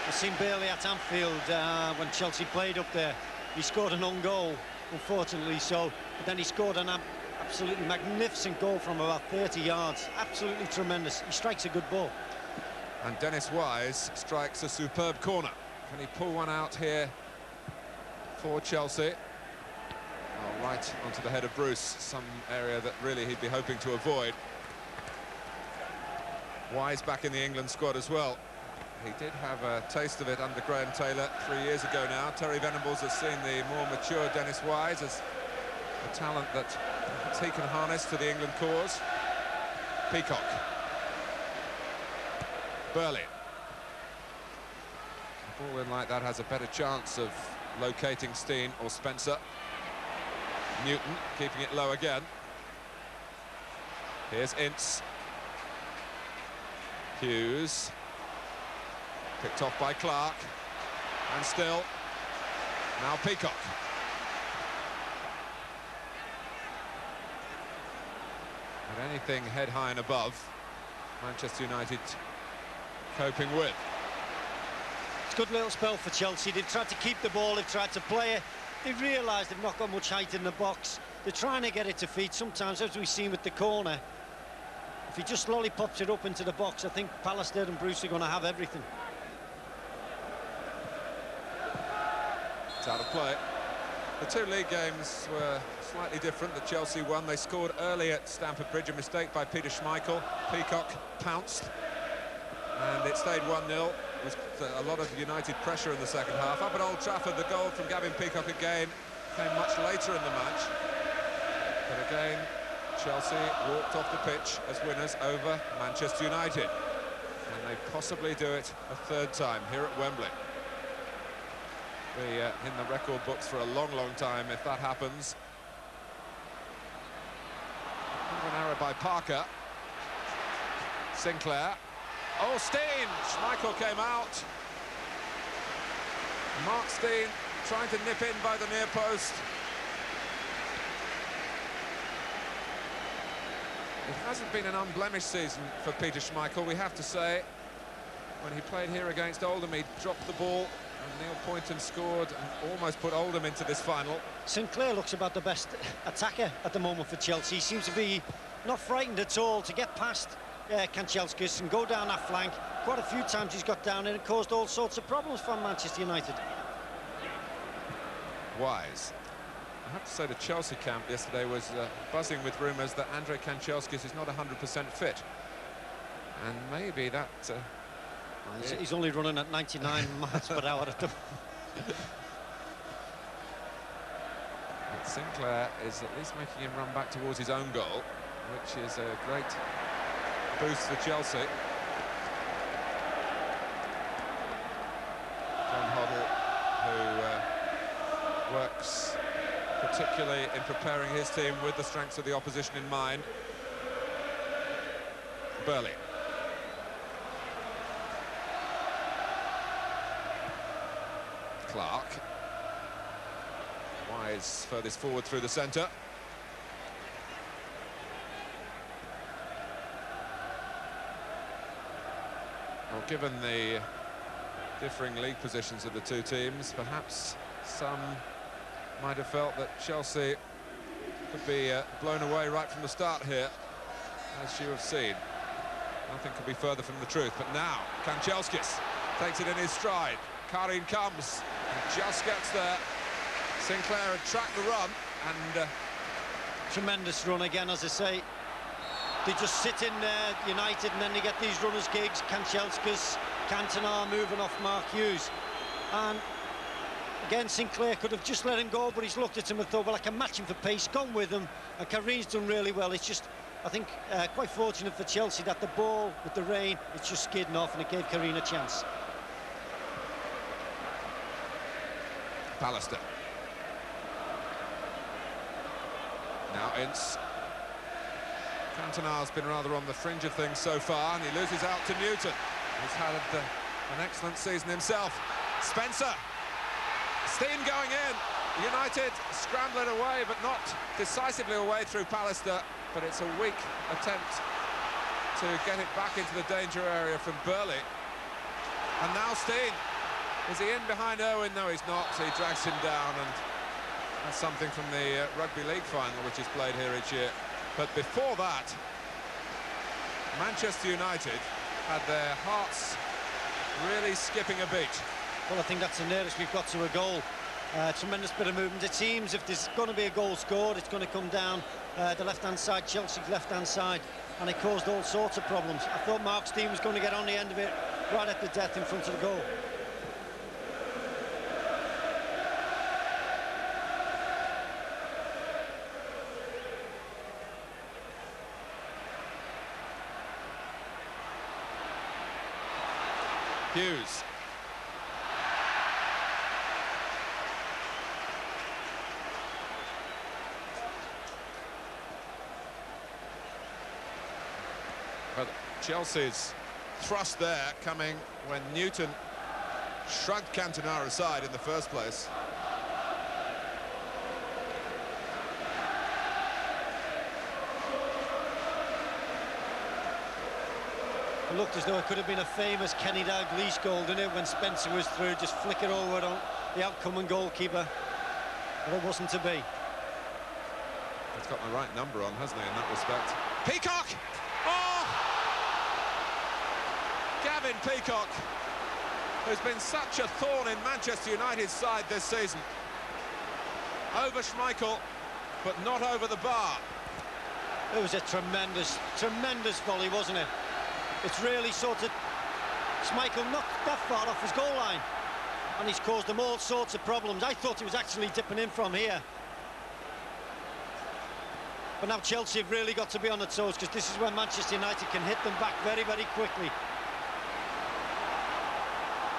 I've seen Burley at Anfield when Chelsea played up there. He scored an own goal, unfortunately so, but then he scored an absolutely magnificent goal from about 30 yards. Absolutely tremendous. He strikes a good ball. And Dennis Wise strikes a superb corner. Can he pull one out here for Chelsea? Oh, right onto the head of Bruce, some area that really he'd be hoping to avoid. Wise back in the England squad as well. He did have a taste of it under Graham Taylor 3 years ago now. Terry Venables has seen the more mature Dennis Wise as a talent that he can harness to the England cause. Peacock. Burley. A ball in like that has a better chance of locating Steen or Spencer. Newton keeping it low again. Here's Ince. Hughes. Picked off by Clark. And still. Now Peacock. But anything head high and above, Manchester United coping with. It's a good little spell for Chelsea. They've tried to keep the ball, they've tried to play it. They've realised they've not got much height in the box. They're trying to get it to feet. Sometimes, as we've seen with the corner, if he just lollipops it up into the box, I think Pallister and Bruce are going to have everything. It's out of play. The two league games were slightly different. The Chelsea won. They scored early at Stamford Bridge, a mistake by Peter Schmeichel. Peacock pounced, and it stayed 1-0. There was a lot of United pressure in the second half. Up at Old Trafford, the goal from Gavin Peacock again came much later in the match. But again, Chelsea walked off the pitch as winners over Manchester United. And they possibly do it a third time here at Wembley. Be in the record books for a long, long time if that happens. An error by Parker. Sinclair. Oh, Steen! Schmeichel came out. Mark Steen trying to nip in by the near post. It hasn't been an unblemished season for Peter Schmeichel, we have to say. When he played here against Oldham, he dropped the ball, and Neil Poynton scored and almost put Oldham into this final. Sinclair looks about the best attacker at the moment for Chelsea. He seems to be not frightened at all to get past Kanchelskis and go down that flank. Quite a few times he's got down and it caused all sorts of problems for Manchester United. Wise. I have to say the Chelsea camp yesterday was buzzing with rumours that Andrei Kanchelskis is not 100% fit. And maybe that... he's only running at 99 miles per hour at the But Sinclair is at least making him run back towards his own goal, which is a great boost for Chelsea. John Hoddle, who works particularly in preparing his team with the strengths of the opposition in mind. Burley. Clark. Wise furthest forward through the centre. Well, given the differing league positions of the two teams, perhaps some might have felt that Chelsea could be blown away right from the start here, as you have seen. Nothing could be further from the truth. But now, Kanchelskis takes it in his stride. Karin comes and just gets there. Sinclair had tracked the run, and tremendous run again, as I say. They just sit in there, United, and then they get these runners' gigs. Kanchelskis, Cantona moving off Mark Hughes. And again, Sinclair could have just let him go, but he's looked at him and thought, well, I can match him for pace, gone with him. And Karin's done really well. It's just, I think, quite fortunate for Chelsea that the ball, with the rain, it's just skidding off, and it gave Karin a chance. Pallister. Now Ince. Cantona's been rather on the fringe of things so far, and he loses out to Newton. He's had an excellent season himself. Spencer. Steen going in. United scramble it away, but not decisively away through Pallister. But it's a weak attempt to get it back into the danger area from Burley. And now Steen. Is he in behind Owen? No, he's not. He drags him down, and that's something from the Rugby League final, which is played here each year. But before that, Manchester United had their hearts really skipping a beat. Well, I think that's the nearest we've got to a goal. Tremendous bit of movement. It seems if there's going to be a goal scored, it's going to come down the left-hand side, Chelsea's left-hand side, and it caused all sorts of problems. I thought Mark Steen was going to get on the end of it right at the death in front of the goal. Hughes. But Chelsea's thrust there coming when Newton shrugged Cantona aside in the first place. It looked as though it could have been a famous Kenny Dalglish goal, didn't it, when Spencer was through, just flick it over on the outcoming goalkeeper. But it wasn't to be. He's got the right number on, hasn't he, in that respect? Peacock! Oh! Gavin Peacock, who's been such a thorn in Manchester United's side this season. Over Schmeichel, but not over the bar. It was a tremendous volley, wasn't it? It's really sort of... Schmeichel not that far off his goal line, and he's caused them all sorts of problems. I thought he was actually dipping in from here. But now Chelsea have really got to be on their toes, because this is when Manchester United can hit them back very, very quickly.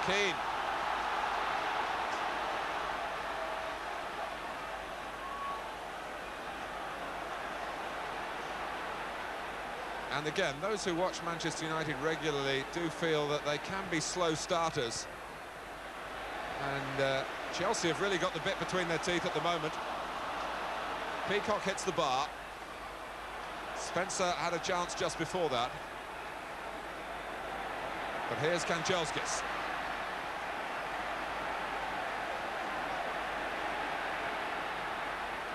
Keane. And again, those who watch Manchester United regularly do feel that they can be slow starters. And Chelsea have really got the bit between their teeth at the moment. Peacock hits the bar. Spencer had a chance just before that. But here's Kanchelskis.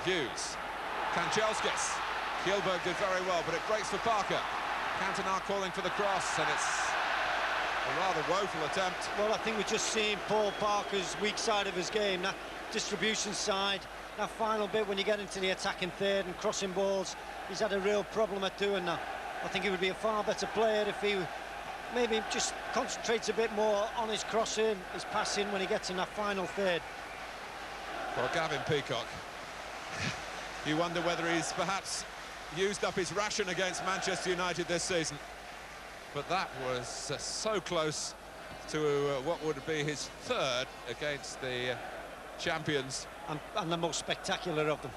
Hughes. Kanchelskis. Kjellberg did very well, but it breaks for Parker. Cantona calling for the cross, and it's a rather woeful attempt. Well, I think we're just seeing Paul Parker's weak side of his game, that distribution side, that final bit when you get into the attacking third and crossing balls. He's had a real problem at doing that. I think he would be a far better player if he maybe just concentrates a bit more on his crossing, his passing when he gets in that final third. Well, Gavin Peacock, you wonder whether he's perhaps used up his ration against Manchester United this season. But that was so close to what would be his third against the champions. And the most spectacular of them.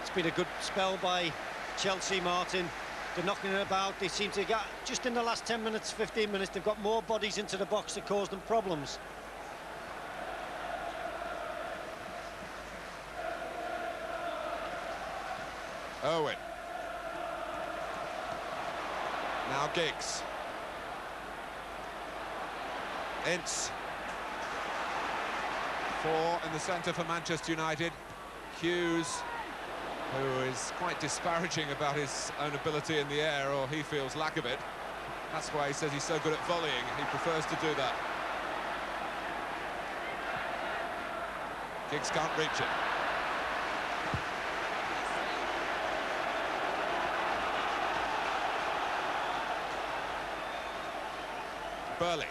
It's been a good spell by Chelsea, Martin. They're knocking it about. They seem to get, just in the last 10 minutes, 15 minutes, they've got more bodies into the box that cause them problems. Owen. Now Giggs. Ince. 4 in the centre for Manchester United. Hughes, who is quite disparaging about his own ability in the air, or he feels lack of it. That's why he says he's so good at volleying. He prefers to do that. Giggs can't reach it. Burley.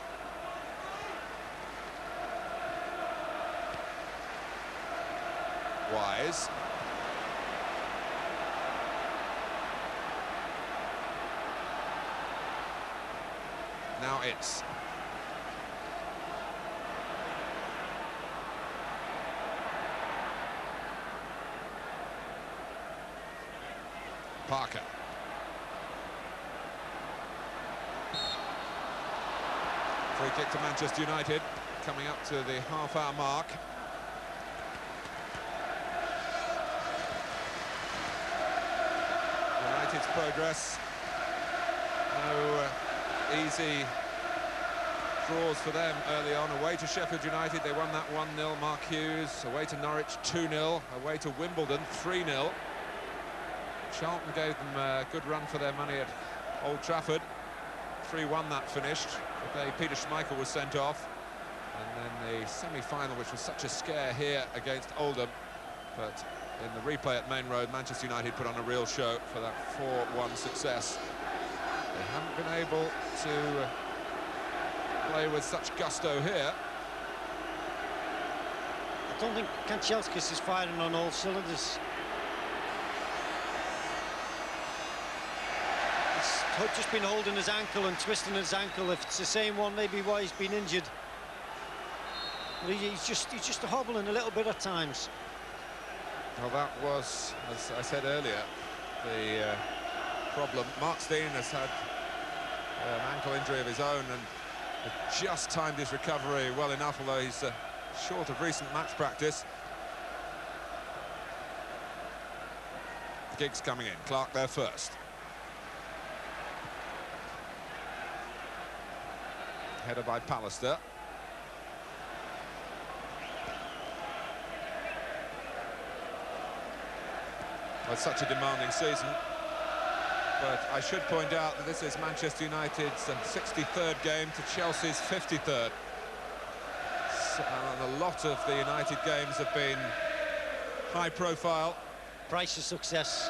Wise. Now it's Parker. Free kick to Manchester United, coming up to the half-hour mark. United's progress. No easy draws for them early on. Away to Sheffield United, they won that 1-0, Mark Hughes. Away to Norwich, 2-0. Away to Wimbledon, 3-0. Charlton gave them a good run for their money at Old Trafford. 3-1 that finished. Peter Schmeichel was sent off. And then the semi-final, which was such a scare here against Oldham. But in the replay at Main Road, Manchester United put on a real show for that 4-1 success. They haven't been able to play with such gusto here. I don't think Kanchelskis is firing on all cylinders. He's just been holding his ankle and twisting his ankle. If it's the same one, maybe why he's been injured. But he's just hobbling a little bit at times. Well, that was, as I said earlier, the problem. Mark Steen has had an ankle injury of his own and just timed his recovery well enough, although he's short of recent match practice. Giggs coming in, Clark there first. Header by Pallister. Well, it's such a demanding season. But I should point out that this is Manchester United's 63rd game to Chelsea's 53rd. And a lot of the United games have been high profile. Price of success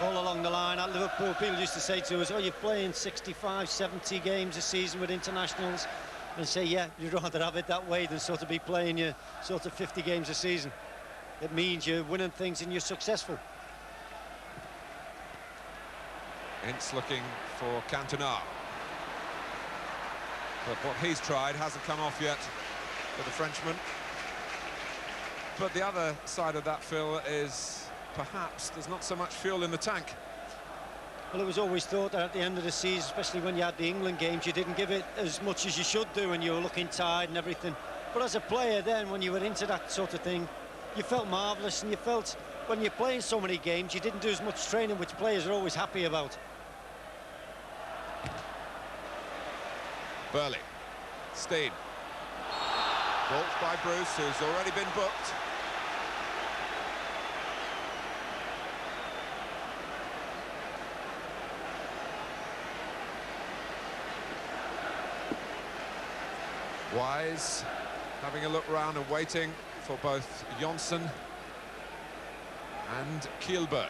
all along the line. At Liverpool, people used to say to us, oh, you're playing 65, 70 games a season with internationals, and say, yeah, you'd rather have it that way than sort of be playing your sort of 50 games a season. It means you're winning things and you're successful. Ince looking for Cantona. But what he's tried hasn't come off yet for the Frenchman. But the other side of that, Phil, is perhaps there's not so much fuel in the tank. Well, it was always thought that at the end of the season, especially when you had the England games, you didn't give it as much as you should do and you were looking tired and everything. But as a player then, when you were into that sort of thing, you felt marvellous, and you felt when you're playing so many games, you didn't do as much training, which players are always happy about. Burley. Steen. Balked by Bruce, who's already been booked. Wise having a look round and waiting for both Jonsson and Kielberg.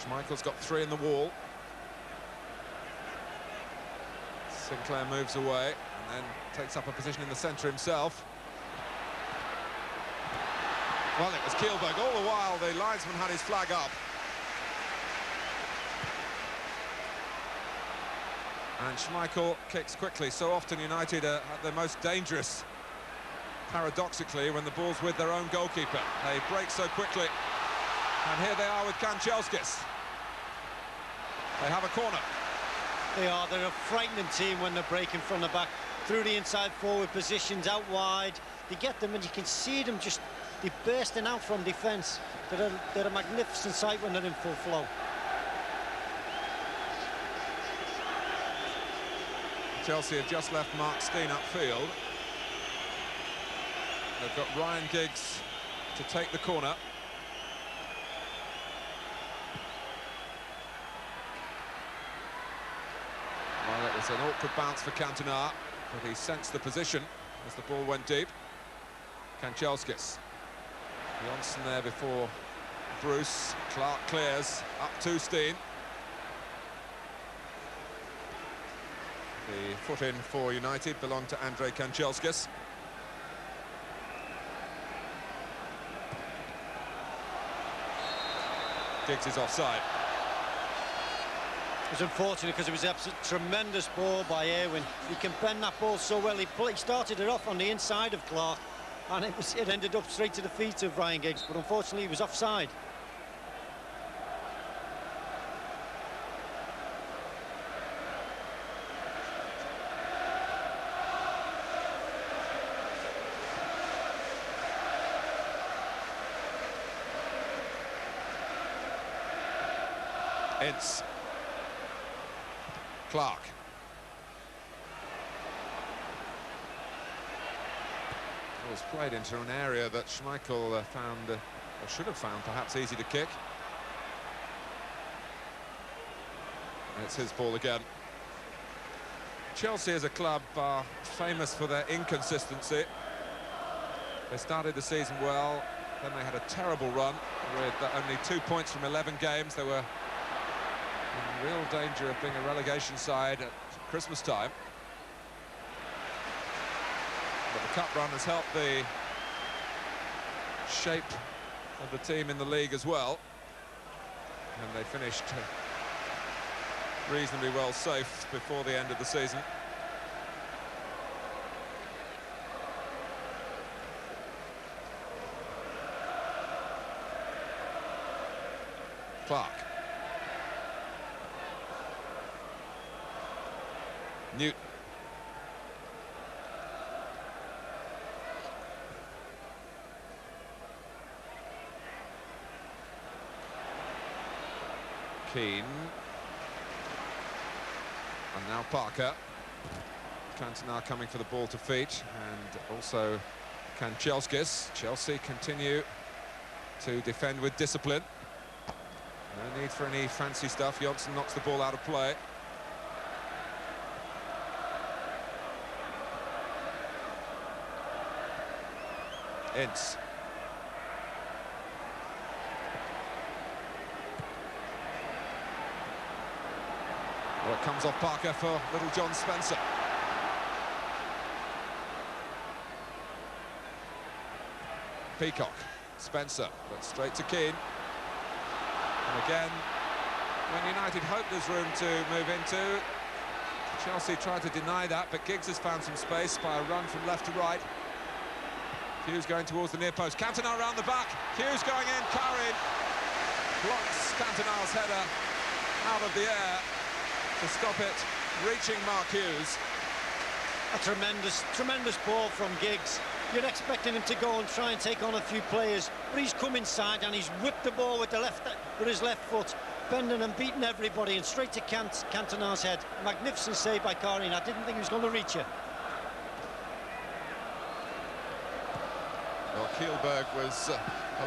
Schmeichel's got 3 in the wall. Sinclair moves away and then takes up a position in the centre himself. Well, it was Kielberg. All the while, the linesman had his flag up. And Schmeichel kicks quickly. So often United are at their most dangerous, paradoxically, when the ball's with their own goalkeeper. They break so quickly. And here they are with Kanchelskis. They have a corner. They are. They're a frightening team when they're breaking from the back, through the inside forward positions, out wide. They get them and you can see them just, they're bursting out from defence. They're a magnificent sight when they're in full flow. Chelsea have just left Mark Steen upfield. They've got Ryan Giggs to take the corner. Well, it was an awkward bounce for Cantona, but he sensed the position as the ball went deep. Kanchelskis. Jonsson there before Bruce. Clark clears up to Steen. The foot in for United belonged to Andrei Kanchelskis. Giggs is offside. It was unfortunate because it was an absolute tremendous ball by Irwin. He can bend that ball so well. He started it off on the inside of Clark, and it ended up straight to the feet of Ryan Giggs, but unfortunately he was offside. It's Clark. It was played into an area that Schmeichel found, or should have found, perhaps easy to kick. And it's his ball again. Chelsea as a club are famous for their inconsistency. They started the season well, then they had a terrible run with only 2 points from 11 games. They were in real danger of being a relegation side at Christmas time. But the cup run has helped the shape of the team in the league as well. And they finished reasonably well safe before the end of the season. Clark. Newton. Keane. And now Parker. Cantona coming for the ball to feet, and also Kanchelskis. Chelsea continue to defend with discipline. No need for any fancy stuff. Johnson knocks the ball out of play. Ince. Well, it comes off Parker for little John Spencer. Peacock. Spencer, but straight to Keane. And again, when United hope there's room to move into, Chelsea tried to deny that, but Giggs has found some space by a run from left to right. Hughes going towards the near post. Cantona around the back. Hughes going in. Karin blocks Cantona's header out of the air to stop it reaching Mark Hughes. A tremendous ball from Giggs. You're expecting him to go and try and take on a few players, but he's come inside and he's whipped the ball with his left foot, bending and beating everybody, and straight to Cantona's head. Magnificent save by Karin. I didn't think he was going to reach it. Well, Kielberg was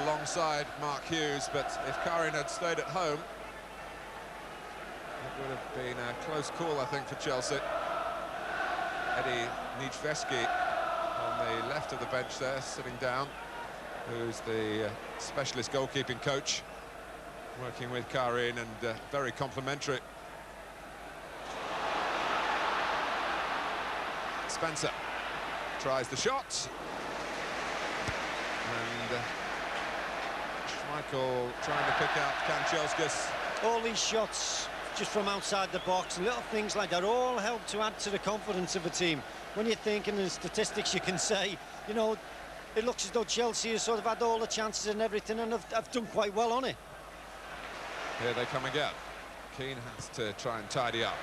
alongside Mark Hughes, but if Karin had stayed at home, it would have been a close call, I think, for Chelsea. Eddie Nijveski on the left of the bench there, sitting down, who's the specialist goalkeeping coach, working with Karin, and very complimentary. Spencer tries the shot. And Schmeichel trying to pick out Kanchelskis. All these shots just from outside the box, little things like that, all help to add to the confidence of a team. When you're thinking in statistics, you can say, you know, it looks as though Chelsea has sort of had all the chances and everything, and have done quite well on it. Here they come again. Keane has to try and tidy up.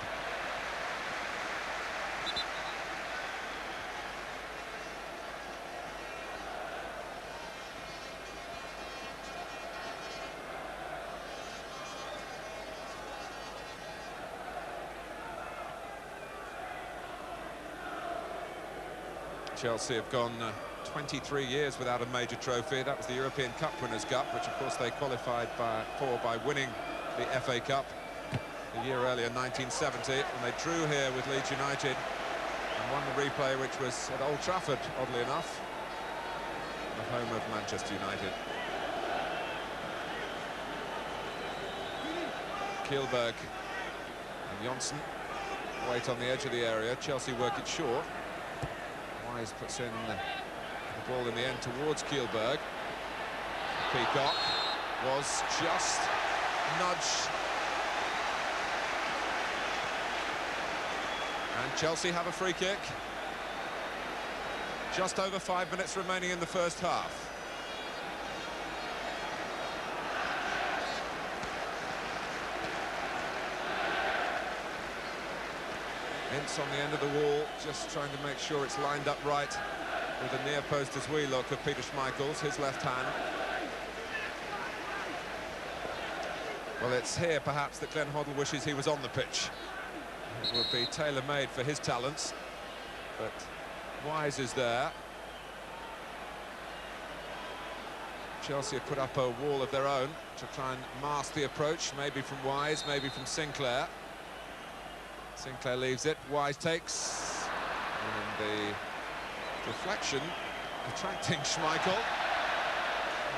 Chelsea have gone 23 years without a major trophy. That was the European Cup Winners' Cup, which of course they qualified for by winning the FA Cup a year earlier, 1970, and they drew here with Leeds United and won the replay, which was at Old Trafford, oddly enough, the home of Manchester United. Kielberg and Johnson wait on the edge of the area. Chelsea work it short. Wise puts in the ball in the end towards Kielberg. Peacock was just nudged. And Chelsea have a free kick. Just over 5 minutes remaining in the first half. Ince on the end of the wall, just trying to make sure it's lined up right with the near post as we look of Peter Schmeichel's, his left hand. Well, it's here perhaps that Glenn Hoddle wishes he was on the pitch. It would be tailor-made for his talents, but Wise is there. Chelsea have put up a wall of their own to try and mask the approach, maybe from Wise, maybe from Sinclair. Sinclair leaves it, Wise takes, and the deflection attracting Schmeichel.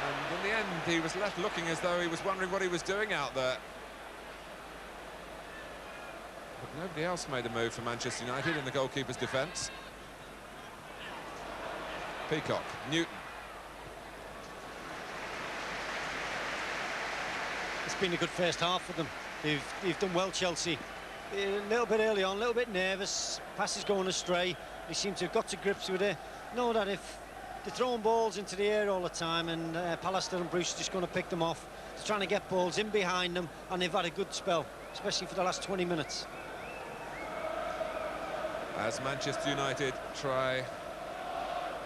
And in the end, he was left looking as though he was wondering what he was doing out there. But nobody else made a move for Manchester United in the goalkeeper's defence. Peacock, Newton. It's been a good first half for them. They've done well, Chelsea. A little bit early on, a little bit nervous, passes going astray. They seem to have got to grips with it. Know that if They're throwing balls into the air all the time, and Pallister and Bruce are just going to pick them off. They're trying to get balls in behind them, and they've had a good spell, especially for the last 20 minutes. As Manchester United try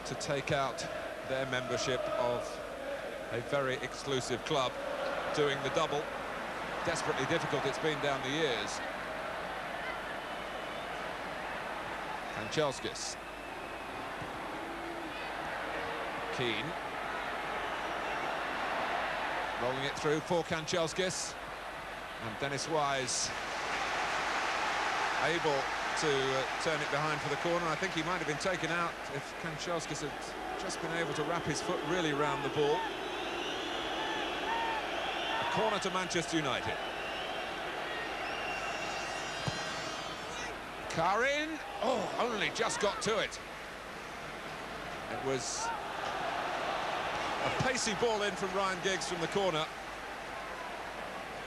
to take out their membership of a very exclusive club, doing the double. Desperately difficult it's been down the years. Kanchelskis. Keane. Rolling it through for Kanchelskis. And Dennis Wise able to turn it behind for the corner. I think he might have been taken out if Kanchelskis had just been able to wrap his foot really around the ball. A corner to Manchester United. Karin, oh, only just got to it. It was a pacey ball in from Ryan Giggs from the corner.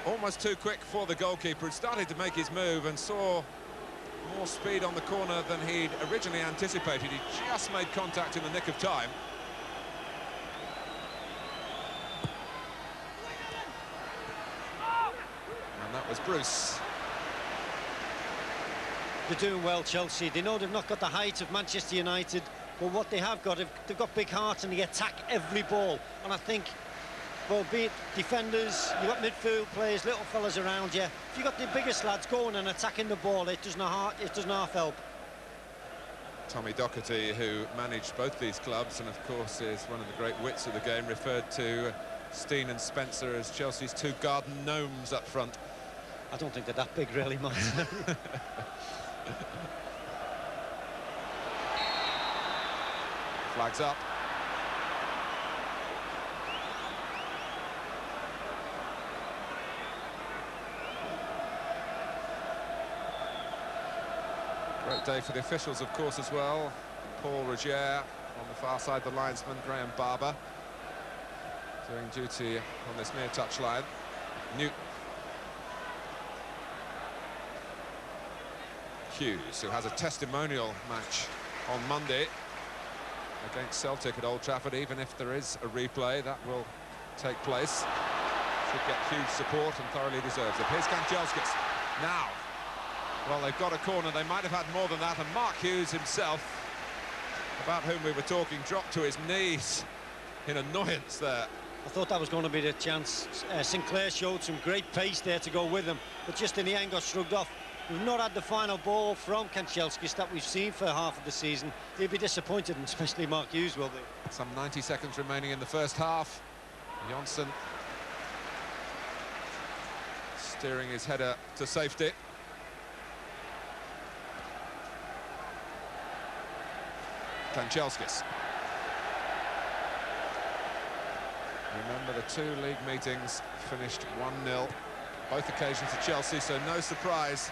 Almost too quick for the goalkeeper. He started to make his move and saw more speed on the corner than he'd originally anticipated. He just made contact in the nick of time. And that was Bruce. They're doing well, Chelsea. They know they've not got the height of Manchester United, but what they have got, they've got big hearts and they attack every ball. And I think, well, be it defenders, you've got midfield players, little fellas around you. If you've got the biggest lads going and attacking the ball, it doesn't half help. Tommy Docherty, who managed both these clubs and, of course, is one of the great wits of the game, referred to Steen and Spencer as Chelsea's two garden gnomes up front. I don't think they're that big, really, Matt. Flags up. Great day for the officials, of course, as well. Paul Rogier on the far side, the linesman, Graham Barber, doing duty on this near touchline. Newton. Hughes, who has a testimonial match on Monday against Celtic at Old Trafford. Even if there is a replay, that will take place. Should get huge support and thoroughly deserves it. Here's Kanchelskis. Now, well, they've got a corner. They might have had more than that. And Mark Hughes himself, about whom we were talking, dropped to his knees in annoyance there. I thought that was going to be the chance. Sinclair showed some great pace there to go with him, but just in the end got shrugged off. We've not had the final ball from Kanchelskis that we've seen for half of the season. He'll be disappointed, and especially Mark Hughes will be. Some 90 seconds remaining in the first half. Johnson steering his header to safety. Kanchelskis. Remember, the two league meetings finished 1-0. Both occasions to Chelsea, so no surprise.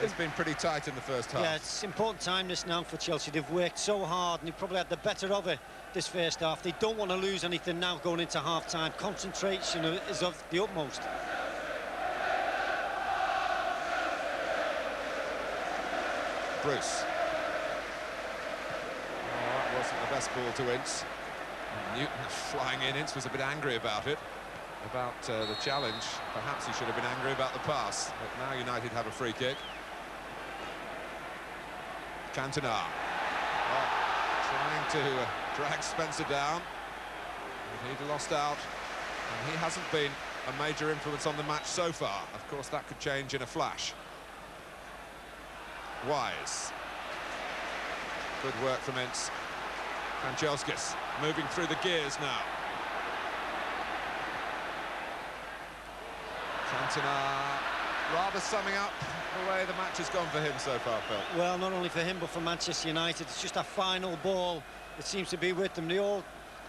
It's been pretty tight in the first half. Yeah, it's important time this now for Chelsea. They've worked so hard and they've probably had the better of it this first half. They don't want to lose anything now going into half-time. Concentration is of the utmost. Bruce. Oh, that wasn't the best ball to Ince. Newton flying in. Ince was a bit angry about it, about the challenge. Perhaps he should have been angry about the pass, but now United have a free kick. Cantona trying to drag Spencer down, but he'd lost out, and he hasn't been a major influence on the match so far. Of course, that could change in a flash. Wise. Good work from Ince. Kanchelskis moving through the gears now. Cantona rather summing up the way the match has gone for him so far, Phil. Well, not only for him, but for Manchester United. It's just that final ball that seems to be with them. They're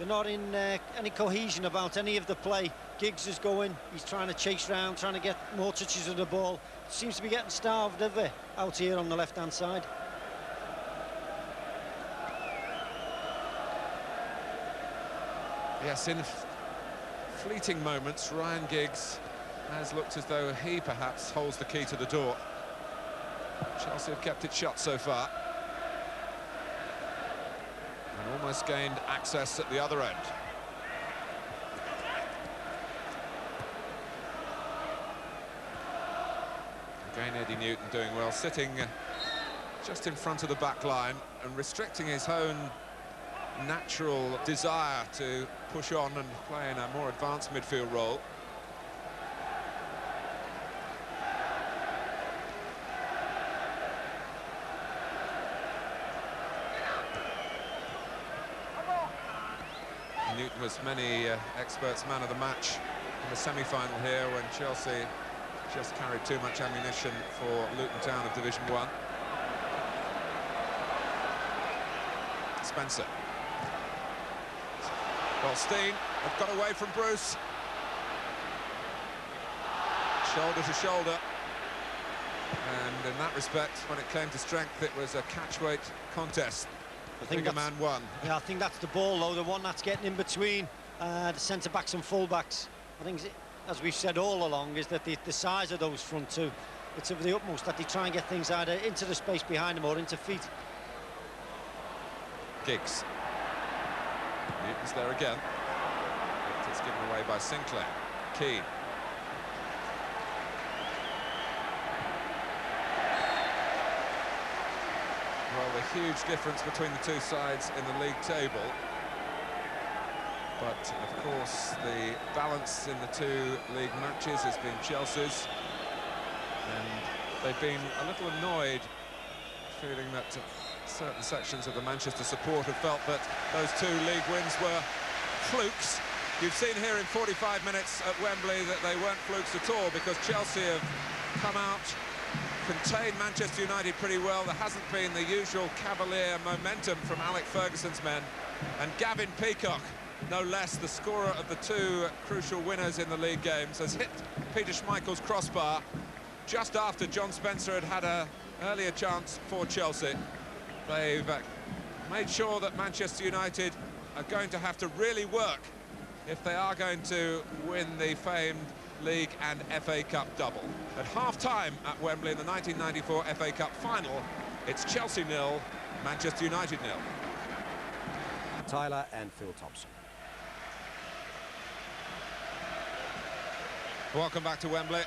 not in any cohesion about any of the play. Giggs is going, he's trying to chase round, trying to get more touches of the ball. Seems to be getting starved of it out here on the left-hand side. Yes, in fleeting moments, Ryan Giggs has looked as though he perhaps holds the key to the door. Chelsea have kept it shut so far. And almost gained access at the other end. Again, Eddie Newton doing well, sitting just in front of the back line and restricting his own natural desire to push on and play in a more advanced midfield role. Newton was many experts' man of the match in the semi-final here when Chelsea just carried too much ammunition for Luton Town of Division 1. Spencer. Well, Steen have got away from Bruce. Shoulder to shoulder. And in that respect, when it came to strength, it was a catch-weight contest. I think bigger man won. Yeah, I think that's the ball, though, the one that's getting in between the centre-backs and full-backs. I think, as we've said all along, is that the size of those front two, it's of the utmost that they try and get things either into the space behind them or into feet. Giggs. Newton's there again. It's given away by Sinclair. Keane. Well, the huge difference between the two sides in the league table. But, of course, the balance in the two league matches has been Chelsea's. And they've been a little annoyed, feeling that certain sections of the Manchester support have felt that those two league wins were flukes. You've seen here in 45 minutes at Wembley that they weren't flukes at all, because Chelsea have come out, contained Manchester United pretty well. There hasn't been the usual cavalier momentum from Alex Ferguson's men. And Gavin Peacock, no less, the scorer of the two crucial winners in the league games, has hit Peter Schmeichel's crossbar just after John Spencer had had an earlier chance for Chelsea. They've made sure that Manchester United are going to have to really work if they are going to win the famed League and FA Cup double. At half-time at Wembley in the 1994 FA Cup final, it's Chelsea 0, Manchester United 0. Tyler and Phil Thompson. Welcome back to Wembley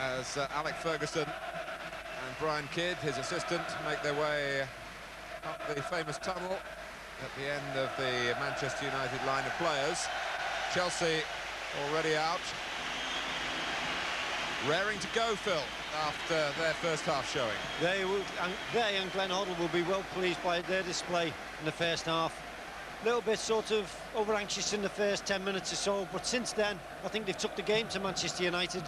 as Alex Ferguson and Brian Kidd, his assistant, make their way up the famous tunnel at the end of the Manchester United line of players. Chelsea already out. Raring to go, Phil, after their first half showing. They and Glenn Hoddle will be well pleased by their display in the first half. A little bit sort of over-anxious in the first 10 minutes or so, but since then, I think they've took the game to Manchester United.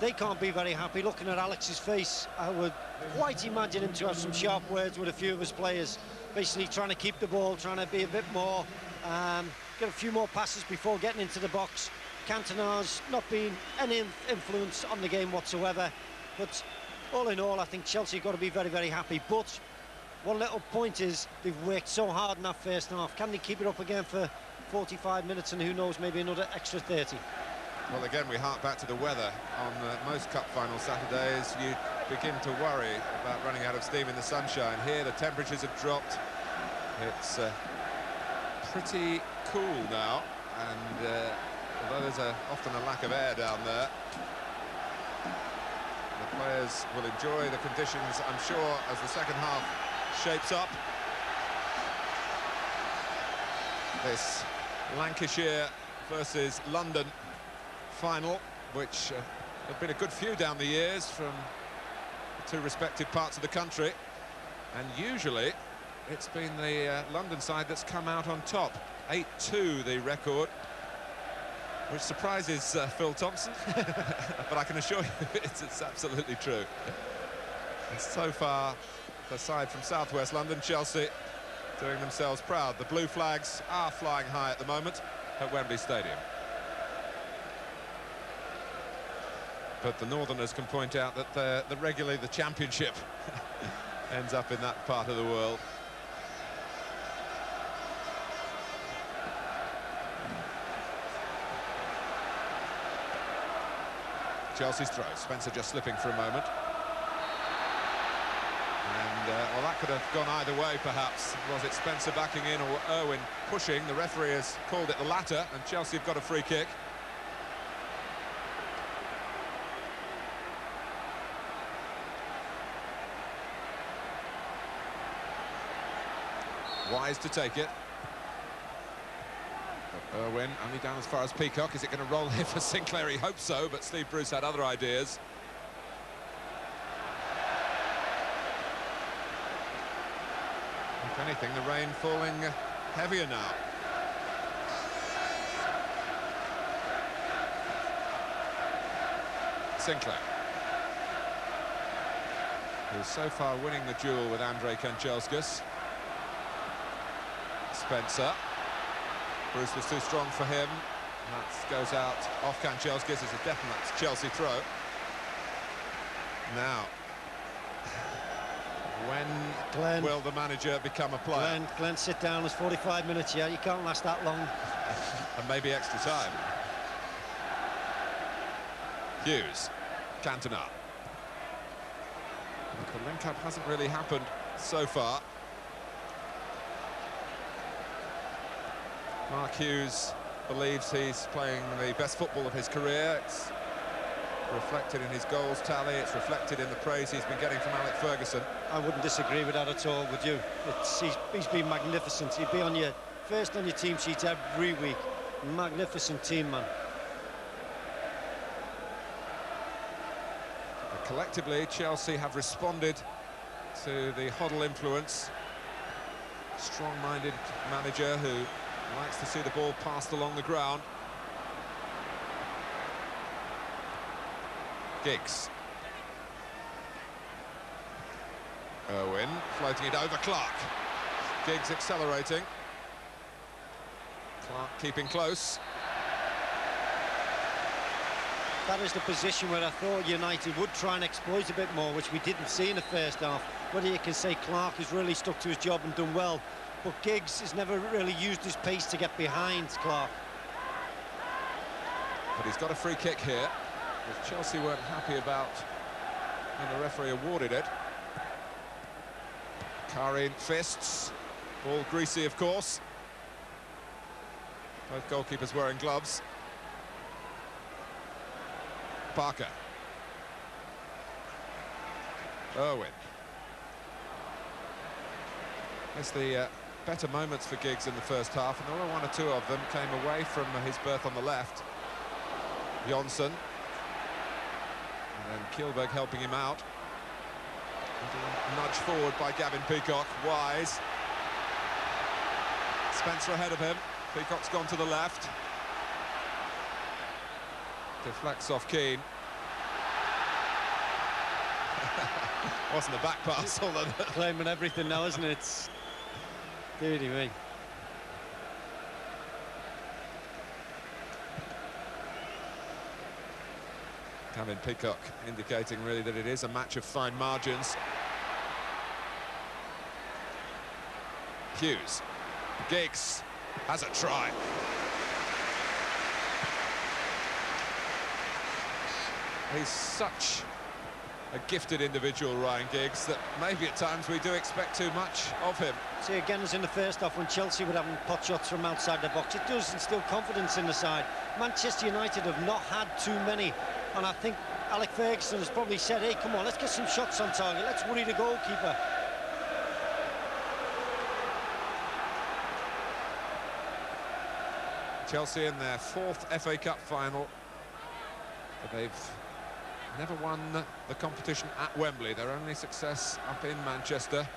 They can't be very happy. Looking at Alex's face, I would quite imagine him to have some sharp words with a few of his players, basically trying to keep the ball, trying to be a bit more, get a few more passes before getting into the box. Cantona's not been any influence on the game whatsoever, but all in all, I think Chelsea have got to be very, very happy. But one little point is they've worked so hard in that first half. Can they keep it up again for 45 minutes and who knows, maybe another extra 30? Well, again, we hark back to the weather. On most cup final Saturdays, you begin to worry about running out of steam in the sunshine. Here, the temperatures have dropped. It's pretty cool now, and although there's often a lack of air down there, the players will enjoy the conditions, I'm sure, as the second half shapes up. This Lancashire versus London final, which have been a good few down the years from the two respective parts of the country, and usually it's been the London side that's come out on top. 8-2 the record, which surprises Phil Thompson, but I can assure you it's absolutely true. And so far, the side from southwest London, Chelsea, doing themselves proud. The blue flags are flying high at the moment at Wembley Stadium. But the Northerners can point out that regularly the championship ends up in that part of the world. Chelsea's throw. Spencer just slipping for a moment. And well, that could have gone either way, perhaps. Was it Spencer backing in or Irwin pushing? The referee has called it the latter, and Chelsea have got a free kick. Wise to take it. But Irwin only down as far as Peacock. Is it going to roll here for Sinclair? He hopes so, but Steve Bruce had other ideas. If anything, the rain falling heavier now. Sinclair, who's so far winning the duel with Andrei Kanchelskis. Spencer. Bruce was too strong for him. That goes out off Kanchelskis. It's a definite Chelsea throw. Now, when will the manager become a player? Glenn, sit down. It's 45 minutes. Yeah, you can't last that long. And maybe extra time. Hughes, Cantona. The link-up hasn't really happened so far. Mark Hughes believes he's playing the best football of his career. It's reflected in his goals tally. It's reflected in the praise he's been getting from Alec Ferguson. I wouldn't disagree with that at all, would you? He's been magnificent. He'd be on your first on your team sheet every week. Magnificent team, man. But collectively, Chelsea have responded to the Hoddle influence. Strong-minded manager who likes to see the ball passed along the ground. Giggs. Irwin floating it over Clark. Giggs accelerating. Clark keeping close. That is the position where I thought United would try and exploit a bit more, which we didn't see in the first half. Whether you can say Clark has really stuck to his job and done well, but Giggs has never really used his pace to get behind Clark. But he's got a free kick here, which Chelsea weren't happy about when the referee awarded it. Karin fists, ball greasy, of course. Both goalkeepers wearing gloves. Parker. Irwin. It's the better moments for Giggs in the first half, and there were one or two of them came away from his berth on the left. Jonsson. And then Kielberg helping him out. Nudged forward by Gavin Peacock. Wise. Spencer ahead of him. Peacock's gone to the left. Deflects off Keane. Wasn't a back pass, although Claiming everything now, isn't it? It's dirty me. Gavin Peacock indicating really that it is a match of fine margins. Hughes. Giggs has a try. He's such a gifted individual, Ryan Giggs, that maybe at times we do expect too much of him. See, again, as in the first half, when Chelsea were having pot shots from outside the box, it does instill confidence in the side. Manchester United have not had too many, and I think Alec Ferguson has probably said, hey, come on, let's get some shots on target, let's worry the goalkeeper. Chelsea in their fourth FA Cup final, but they've never won the competition at Wembley. Their only success up in Manchester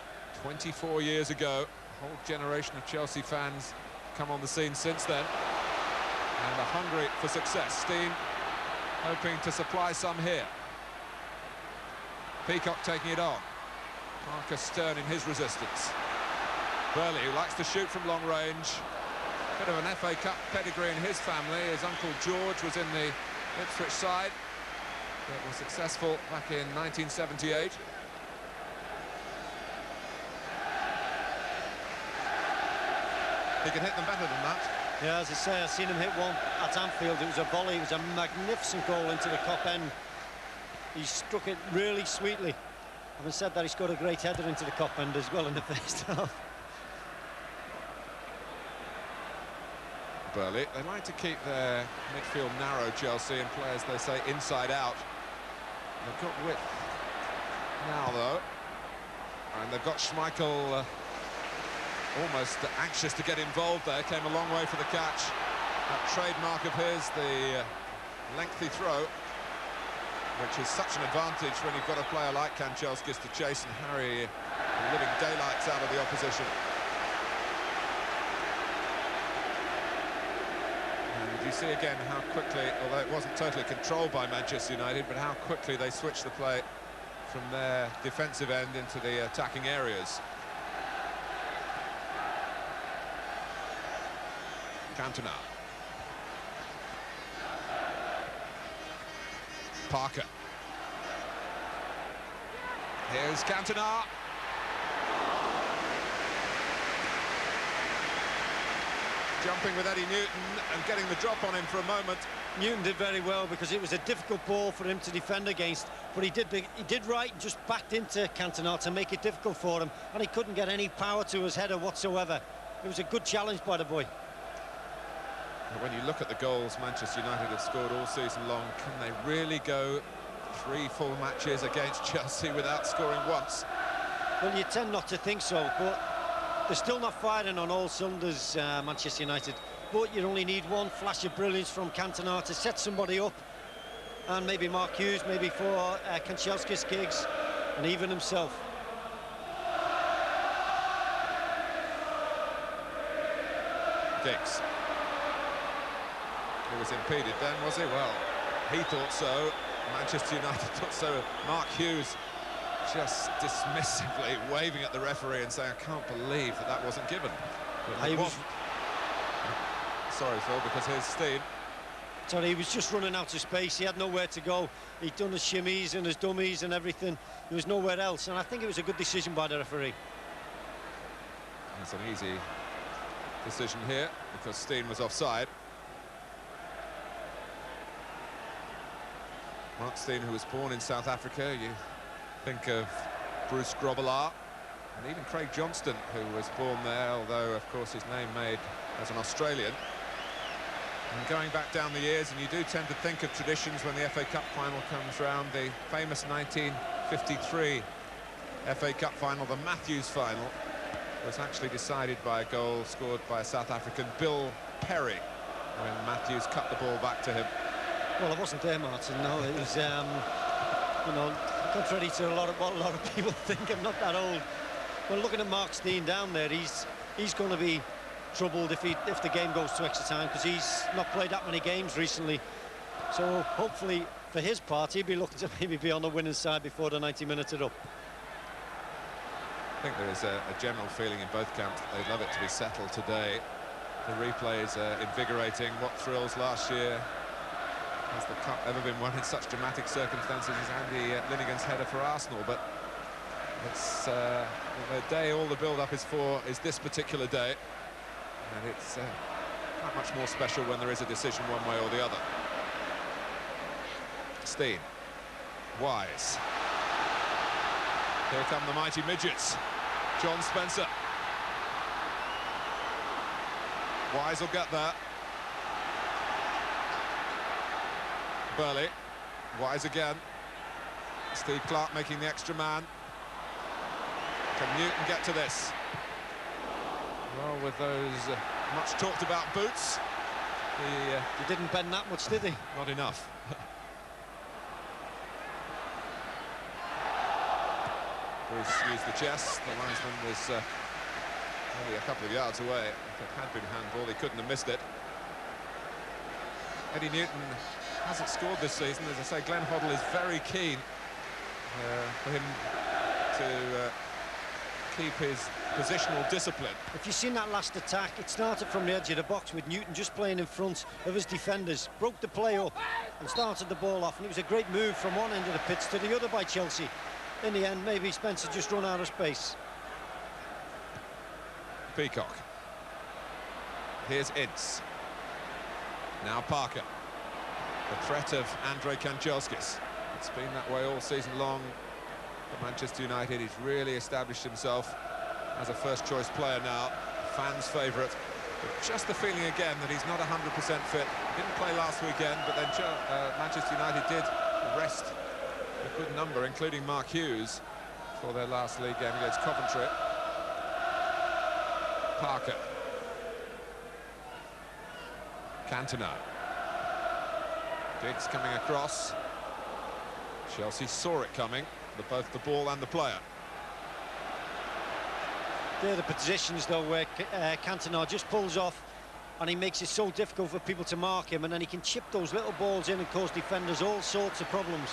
24 years ago. A whole generation of Chelsea fans come on the scene since then and are hungry for success. Steen hoping to supply some here. Peacock taking it on. Parker stern in his resistance. Burley, who likes to shoot from long range. Bit of an FA Cup pedigree in his family. His uncle George was in the Ipswich side, but was successful back in 1978. He can hit them better than that. Yeah, as I say, I've seen him hit one at Anfield. It was a volley. It was a magnificent goal into the top end. He struck it really sweetly. Having said that, he scored a great header into the cop end as well in the first half. Burley, they like to keep their midfield narrow, Chelsea, and play, as they say, inside out. They've got width now, though, and they've got Schmeichel almost anxious to get involved there. Came a long way for the catch. That trademark of his, the lengthy throw, which is such an advantage when you've got a player like Kanchelskis to chase and harry the living daylights out of the opposition. And you see again how quickly, although it wasn't totally controlled by Manchester United, but how quickly they switched the play from their defensive end into the attacking areas. Cantona. Parker. Here's Cantona. Jumping with Eddie Newton and getting the drop on him for a moment. Newton did very well because it was a difficult ball for him to defend against, but he did right and just backed into Cantona to make it difficult for him, and he couldn't get any power to his header whatsoever. It was a good challenge by the boy. When you look at the goals Manchester United have scored all season long, can they really go 3 full matches against Chelsea without scoring once? Well, you tend not to think so, but they're still not firing on all cylinders, Manchester United. But you only need one flash of brilliance from Cantona to set somebody up, and maybe Mark Hughes, maybe for Kanchelskis, Giggs, and even himself. Giggs. He was impeded then, was he? Well, he thought so. Manchester United thought so. Mark Hughes just dismissively waving at the referee and saying, I can't believe that that wasn't given. Sorry, Phil, because here's Steen. Sorry, he was just running out of space. He had nowhere to go. He'd done his shimmies and his dummies and everything. There was nowhere else, and I think it was a good decision by the referee. It's an easy decision here because Steen was offside. Mark Steen, who was born in South Africa, you think of Bruce Grobbelaar, and even Craig Johnston, who was born there, although of course his name made as an Australian. And going back down the years, and you do tend to think of traditions when the FA Cup final comes round, the famous 1953 FA Cup final, the Matthews final, was actually decided by a goal scored by a South African, Bill Perry, when Matthews cut the ball back to him. Well, I wasn't there, Martin. No, it was, you know, contrary to what a lot of people think. I'm not that old. Well, looking at Mark Steen down there, he's going to be troubled if the game goes to extra time, because he's not played that many games recently. So hopefully, for his part, he'll be looking to maybe be on the winning side before the 90 minutes are up. I think there is a general feeling in both camps that they'd love it to be settled today. The replays are invigorating. What thrills last year. Has the cup ever been won in such dramatic circumstances as Andy Linnigan's header for Arsenal? But it's the day all the build-up is for is this particular day, and it's not much more special when there is a decision one way or the other. Steen, Wise. Here come the mighty midgets. John Spencer. Wise will get there. Burley, Wise again. Steve Clark making the extra man. Can Newton get to this? Well, with those much talked about boots, He didn't bend that much, did he? not enough. Bruce used the chest. The linesman was only a couple of yards away. If it had been handball, he couldn't have missed it. Eddie Newton hasn't scored this season. As I say, Glenn Hoddle is very keen for him to keep his positional discipline. If you've seen that last attack, it started from the edge of the box with Newton just playing in front of his defenders, broke the play up and started the ball off, and it was a great move from one end of the pitch to the other by Chelsea. In the end, maybe Spencer just run out of space. Peacock. Here's Ince. Now Parker. The threat of Andrei Kanchelskis. It's been that way all season long for Manchester United. He's really established himself as a first-choice player now, fans' favourite. But just the feeling again that he's not 100% fit. Didn't play last weekend, but then Manchester United did rest a good number, including Mark Hughes, for their last league game against Coventry. Parker. Cantona. Giggs coming across. Chelsea saw it coming, both the ball and the player. They're the positions, though, where Cantona just pulls off and he makes it so difficult for people to mark him, and then he can chip those little balls in and cause defenders all sorts of problems.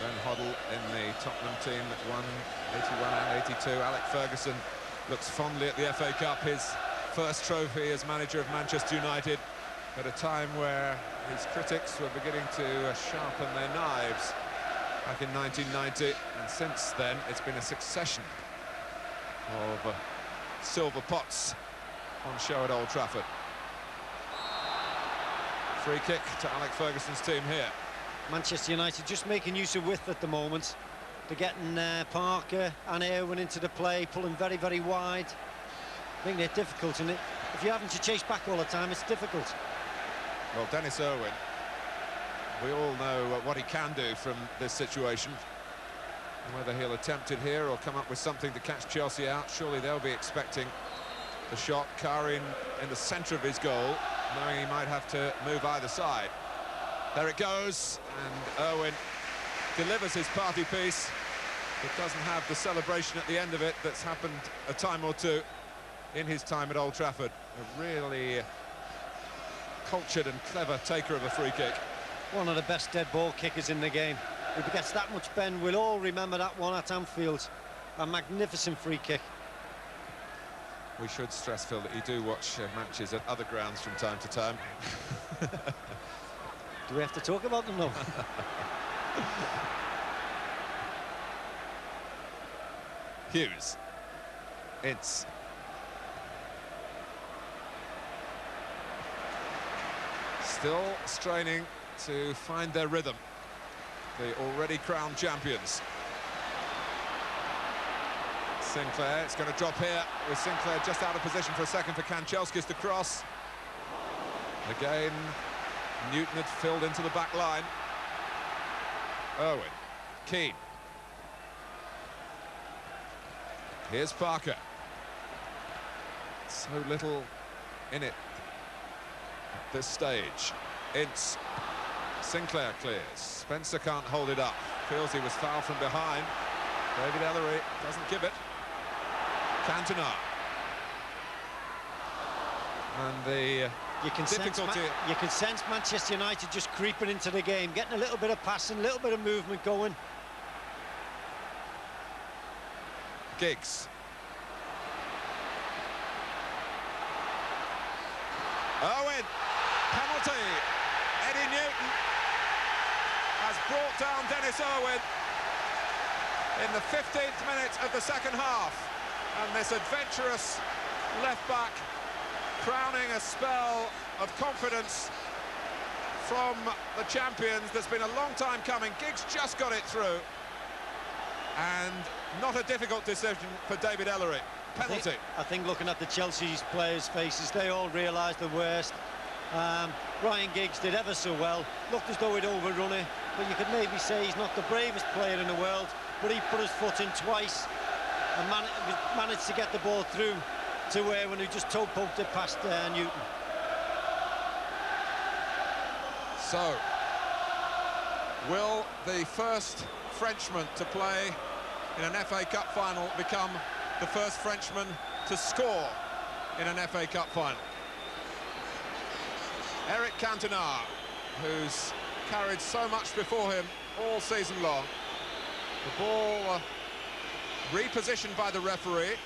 Ben Hoddle in the Tottenham team that won 81 and 82. Alec Ferguson looks fondly at the FA Cup, his first trophy as manager of Manchester United, at a time where his critics were beginning to sharpen their knives back in 1990, and since then it's been a succession of silver pots on show at Old Trafford. Free kick to Alec Ferguson's team here. Manchester United just making use of width at the moment. They're getting Parker and Irwin into the play, pulling very, very wide. Making it difficult, and if you're having to chase back all the time, it's difficult. Well, Dennis Irwin, we all know what he can do from this situation. Whether he'll attempt it here or come up with something to catch Chelsea out, surely they'll be expecting the shot. Carr in the centre of his goal, knowing he might have to move either side. There it goes, and Irwin delivers his party piece. It doesn't have the celebration at the end of it that's happened a time or two in his time at Old Trafford. A really cultured and clever taker of a free kick. One of the best dead ball kickers in the game. If he gets that much bend, we'll all remember that one at Anfield. A magnificent free kick. We should stress, Phil, that you do watch matches at other grounds from time to time. Do we have to talk about them, though? Hughes. Ince. Still straining to find their rhythm, the already crowned champions. Sinclair, it's going to drop here with Sinclair just out of position for a second for Kanchelskis to cross. Again, Newton had filled into the back line. Irwin, Keane. Here's Parker. So little in it at this stage. Ince. Sinclair clears. Spencer can't hold it up. Feels he was fouled from behind. David Ellery doesn't give it. Cantona. And the you can sense Manchester United just creeping into the game, getting a little bit of passing, a little bit of movement going. Giggs. Owen. Penalty. Eddie Newton has brought down Dennis Irwin in the 15th minute of the second half. And this adventurous left-back crowning a spell of confidence from the champions that's been a long time coming. Giggs just got it through. And not a difficult decision for David Ellery. Penalty. I think looking at the Chelsea's players' faces, they all realised the worst. Ryan Giggs did ever so well. Looked as though he'd overrun it, but you could maybe say he's not the bravest player in the world, but he put his foot in twice and managed to get the ball through to Irwin, who just toe-poked it past Newton. So, will the first Frenchman to play in an FA Cup final become the first Frenchman to score in an FA Cup final? Eric Cantona, who's carried so much before him all season long. The ball repositioned by the referee.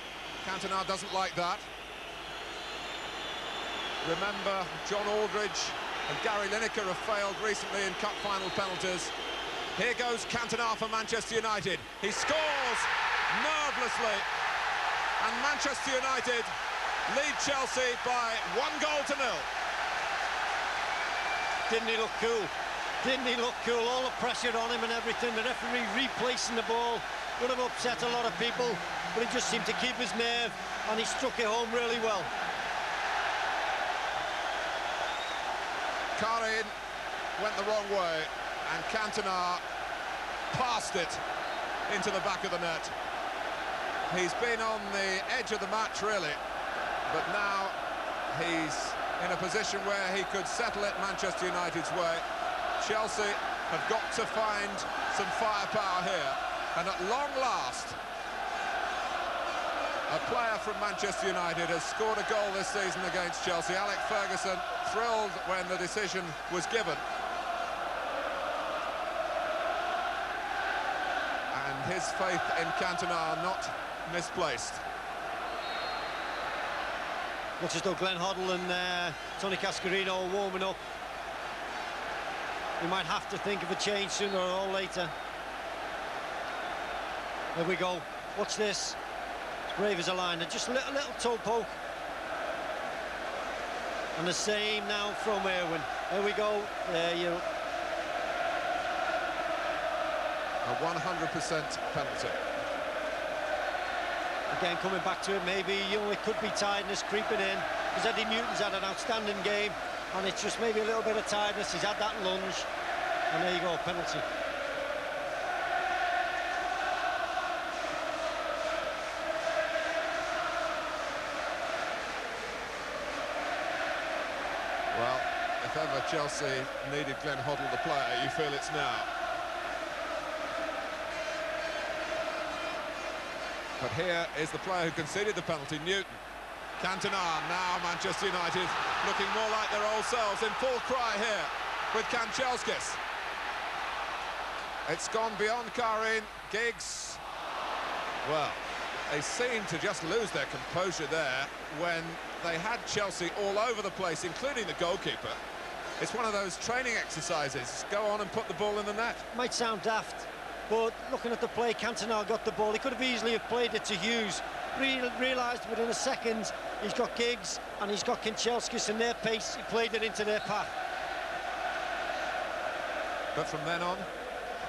Cantona doesn't like that. Remember, John Aldridge and Gary Lineker have failed recently in cup final penalties. Here goes Cantona for Manchester United. He scores nervelessly. and Manchester United lead Chelsea by 1-0. Didn't he look cool? Didn't he look cool? All the pressure on him and everything. The referee replacing the ball would have upset a lot of people, but he just seemed to keep his nerve, and he struck it home really well. Karin went the wrong way, and Cantona passed it into the back of the net. He's been on the edge of the match, really, but now he's in a position where he could settle it Manchester United's way. Chelsea have got to find some firepower here, and at long last, a player from Manchester United has scored a goal this season against Chelsea. Alex Ferguson thrilled when the decision was given. And his faith in Cantona not misplaced. Looks as though Glenn Hoddle and Tony Cascarino are warming up. We might have to think of a change sooner or later. There we go. Watch this. It's brave as a lion. Just a little toe poke. And the same now from Irwin. There we go. There you. A 100% penalty. Again, coming back to it, maybe, you know, it could be tiredness creeping in, because Eddie Newton's had an outstanding game, and it's just maybe a little bit of tiredness. He's had that lunge, and there you go, penalty. Well, if ever Chelsea needed Glenn Hoddle, the player, you feel it's now. But here is the player who conceded the penalty, Newton. Cantona, now Manchester United looking more like their old selves, in full cry here with Kanchelskis. It's gone beyond Karin. Giggs, well, they seem to just lose their composure there when they had Chelsea all over the place, including the goalkeeper. It's one of those training exercises. Go on and put the ball in the net. Might sound daft, but looking at the play, Cantona got the ball. He could have easily have played it to Hughes. Realised within a second he's got Giggs and he's got Kanchelskis and their pace. He played it into their path. But from then on?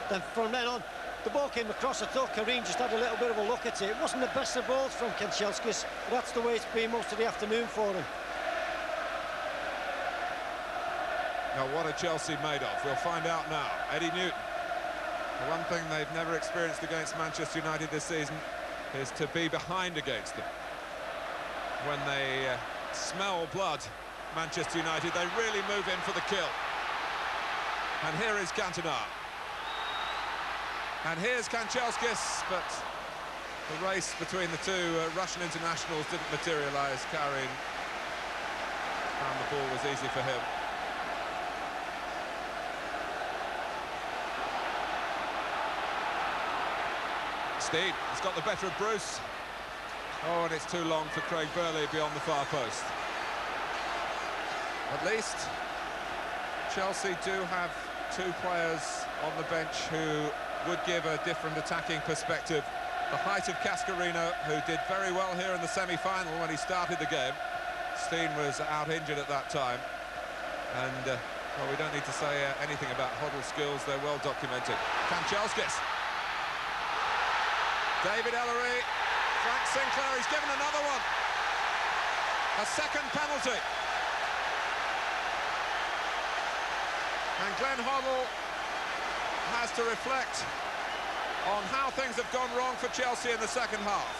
The ball came across. I thought Karim just had a little bit of a look at it. It wasn't the best of balls from Kanchelskis, but that's the way it's been most of the afternoon for him. Now, what are Chelsea made of? We'll find out now. Eddie Newton. The one thing they've never experienced against Manchester United this season is to be behind against them. When they smell blood, Manchester United, they really move in for the kill. And here is Cantona. And here's Kanchelskis, but the race between the two Russian internationals didn't materialise. Karin found the ball was easy for him. Steed has got the better of Bruce. Oh, and it's too long for Craig Burley beyond the far post. At least Chelsea do have two players on the bench who would give a different attacking perspective. The height of Cascarino, who did very well here in the semi-final when he started the game. Steen was out injured at that time. And, well, we don't need to say anything about Hoddle's skills. They're well documented. Kanchelskis. David Ellery, Frank Sinclair, he's given another one. A second penalty. And Glenn Hoddle has to reflect on how things have gone wrong for Chelsea in the second half.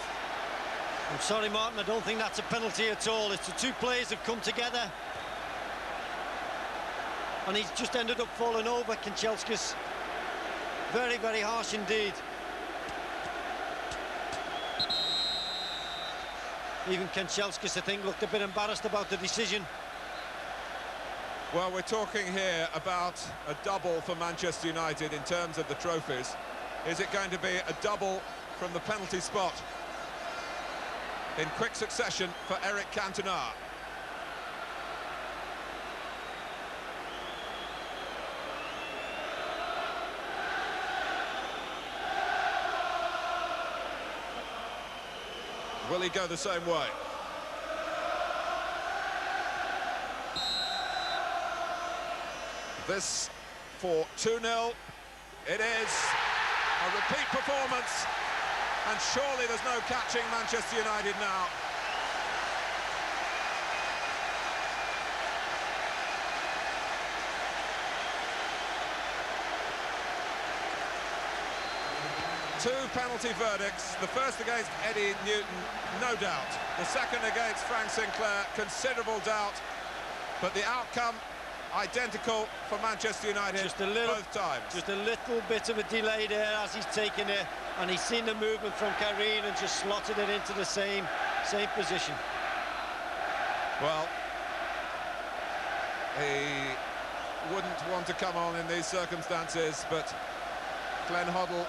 I'm sorry, Martin, I don't think that's a penalty at all. It's the two players have come together. And he's just ended up falling over, Kanchelskis. Very, very harsh indeed. Even Kanchelskis, I think, looked a bit embarrassed about the decision. Well, we're talking here about a double for Manchester United in terms of the trophies. Is it going to be a double from the penalty spot in quick succession for Eric Cantona? Will he go the same way? This for 2-0. It is a repeat performance, and surely there's no catching Manchester United now. Two penalty verdicts, the first against Eddie Newton, no doubt. The second against Frank Sinclair, considerable doubt. But the outcome, identical for Manchester United both times. Just a little bit of a delay there as he's taken it, and he's seen the movement from Karine and just slotted it into the same position. Well, he wouldn't want to come on in these circumstances, but Glenn Hoddle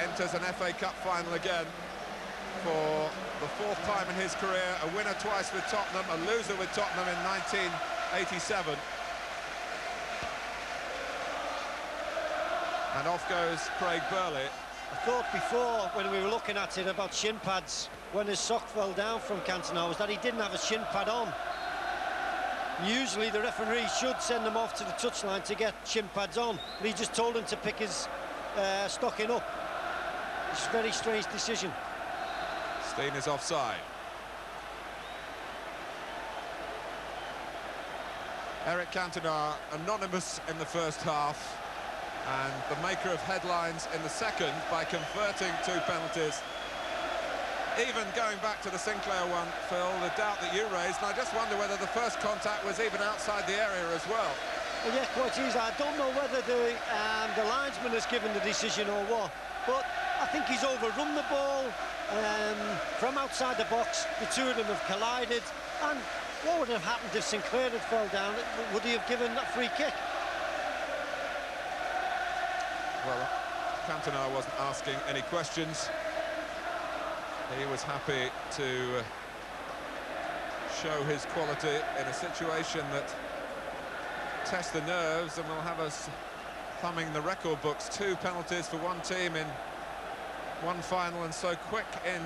enters an FA Cup final again for the fourth time in his career, a winner twice with Tottenham, a loser with Tottenham in 1987. And off goes Craig Burley. I thought before, when we were looking at it, about shin pads, when his sock fell down from Cantona, was that he didn't have a shin pad on. Usually the referee should send them off to the touchline to get shin pads on, but he just told him to pick his stocking up. It's a very strange decision. Steen is offside. Eric Cantona, anonymous in the first half, and the maker of headlines in the second by converting two penalties. Even going back to the Sinclair one, Phil, the doubt that you raised, and I just wonder whether the first contact was even outside the area as well. Well, yeah, quite easy. I don't know whether the linesman has given the decision or what, but I think he's overrun the ball from outside the box. The two of them have collided, and what would have happened if Sinclair had fell down? Would he have given that free kick? Well, Cantona wasn't asking any questions. He was happy to show his quality in a situation that tests the nerves and will have us thumbing the record books. Two penalties for one team in one final, and so quick in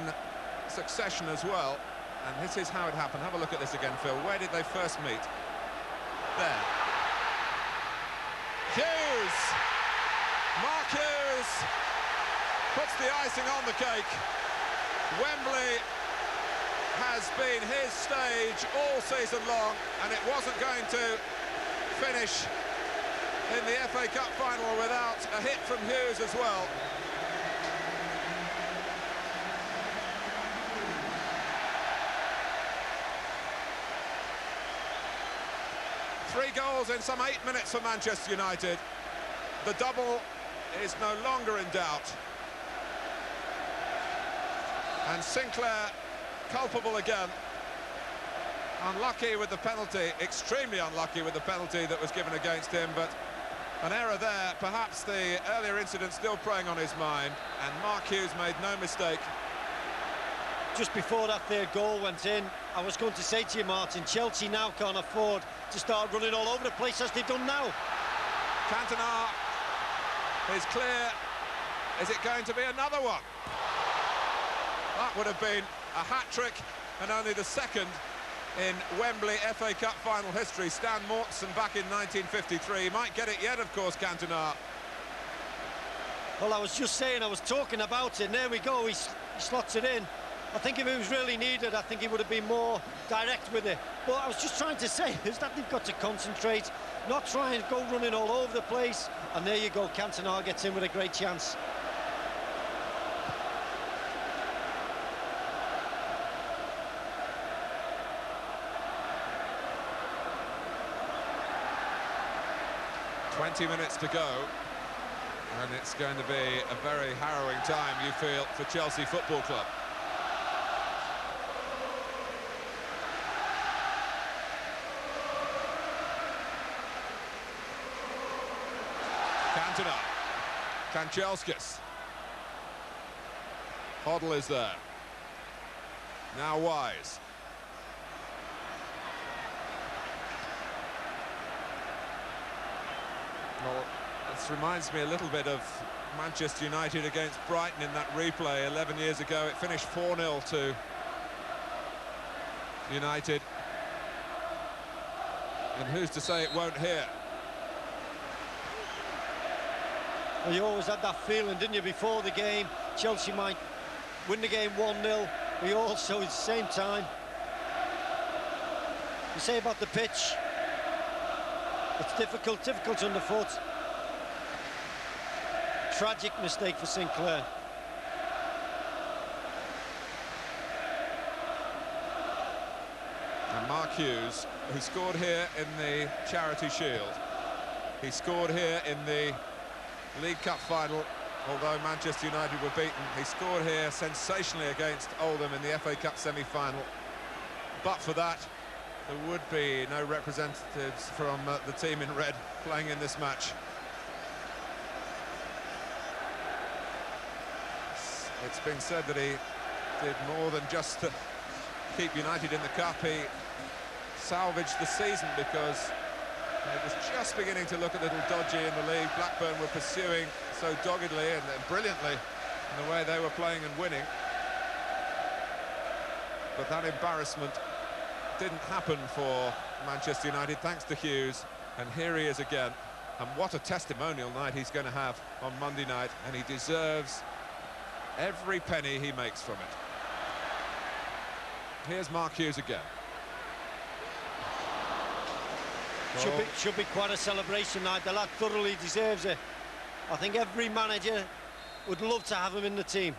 succession as well. And this is how it happened. Have a look at this again, Phil. Where did they first meet? There. Hughes! Mark Hughes puts the icing on the cake. Wembley has been his stage all season long, and it wasn't going to finish in the FA Cup final without a hit from Hughes as well. Three goals in some 8 minutes for Manchester United. The double is no longer in doubt. And Sinclair culpable again. Unlucky with the penalty, extremely unlucky with the penalty that was given against him, but an error there, perhaps the earlier incident still preying on his mind, and Mark Hughes made no mistake. Just before that third goal went in, I was going to say to you, Martin, Chelsea now can't afford to start running all over the place as they've done now. Cantona is clear. Is it going to be another one? That would have been a hat-trick, and only the second in Wembley FA Cup final history. Stan Mortensen back in 1953. He might get it yet, of course, Cantona. Well, I was just saying, I was talking about it, and there we go, he slots it in. I think if it was really needed, I think he would have been more direct with it. But I was just trying to say is that they've got to concentrate, not try and go running all over the place. And there you go, Cantona gets in with a great chance. "20 minutes to go, and it's going to be a very harrowing time, you feel, for Chelsea Football Club. Cantona, Kanchelskis. Hoddle is there. Now Wise. Well, this reminds me a little bit of Manchester United against Brighton in that replay 11 years ago. It finished 4-0 to United. And who's to say it won't here? Well, you always had that feeling, didn't you, before the game? Chelsea might win the game 1-0. We also, at the same time, you say about the pitch, it's difficult underfoot. Tragic mistake for Sinclair. And Mark Hughes, who scored here in the Charity Shield. He scored here in the League Cup final, although Manchester United were beaten. He scored here sensationally against Oldham in the FA Cup semi-final. But for that, there would be no representatives from the team in red playing in this match. It's been said that he did more than just to keep United in the cup. He salvaged the season because it was just beginning to look a little dodgy in the league. Blackburn were pursuing so doggedly and brilliantly in the way they were playing and winning. But that embarrassment didn't happen for Manchester United, thanks to Hughes. And here he is again. And what a testimonial night he's going to have on Monday night. And he deserves every penny he makes from it. Here's Mark Hughes again. Should be quite a celebration night. The lad thoroughly deserves it. I think every manager would love to have him in the team.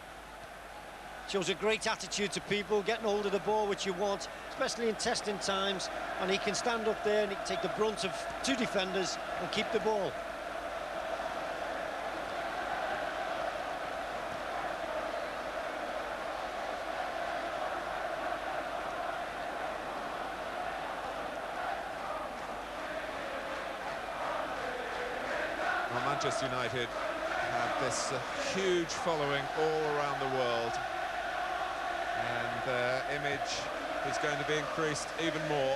Shows a great attitude to people, getting hold of the ball, which you want, especially in testing times. And he can stand up there and he can take the brunt of two defenders and keep the ball. Manchester United have this huge following all around the world, and their image is going to be increased even more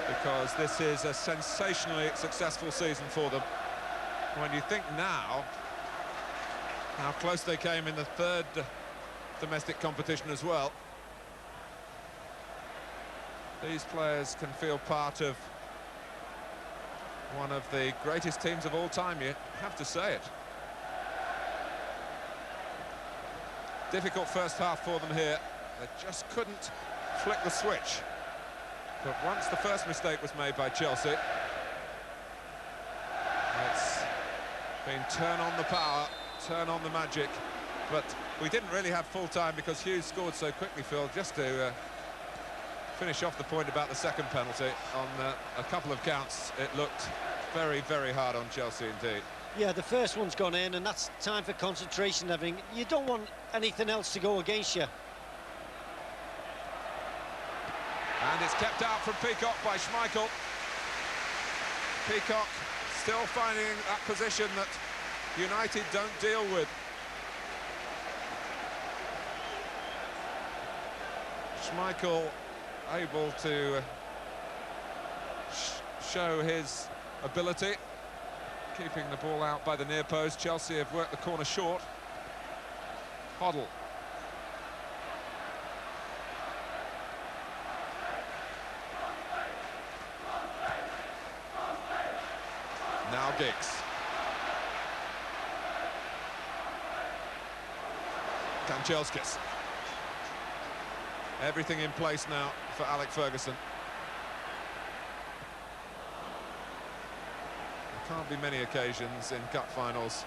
because this is a sensationally successful season for them. When you think now how close they came in the third domestic competition as well, these players can feel part of one of the greatest teams of all time, you have to say it. Difficult first half for them here. They just couldn't flick the switch. But once the first mistake was made by Chelsea, it's been turn on the power, turn on the magic. But we didn't really have full time because Hughes scored so quickly, Phil, just to finish off the point about the second penalty. On a couple of counts, it looked very, very hard on Chelsea indeed. Yeah, the first one's gone in, and that's time for concentration and everything. You don't want anything else to go against you. And it's kept out from Peacock by Schmeichel. Peacock still finding that position that United don't deal with. Schmeichel able to show his ability, keeping the ball out by the near post. Chelsea have worked the corner short. Hoddle. Now Giggs. Kanchelskis. Everything in place now for Alec Ferguson. There can't be many occasions in cup finals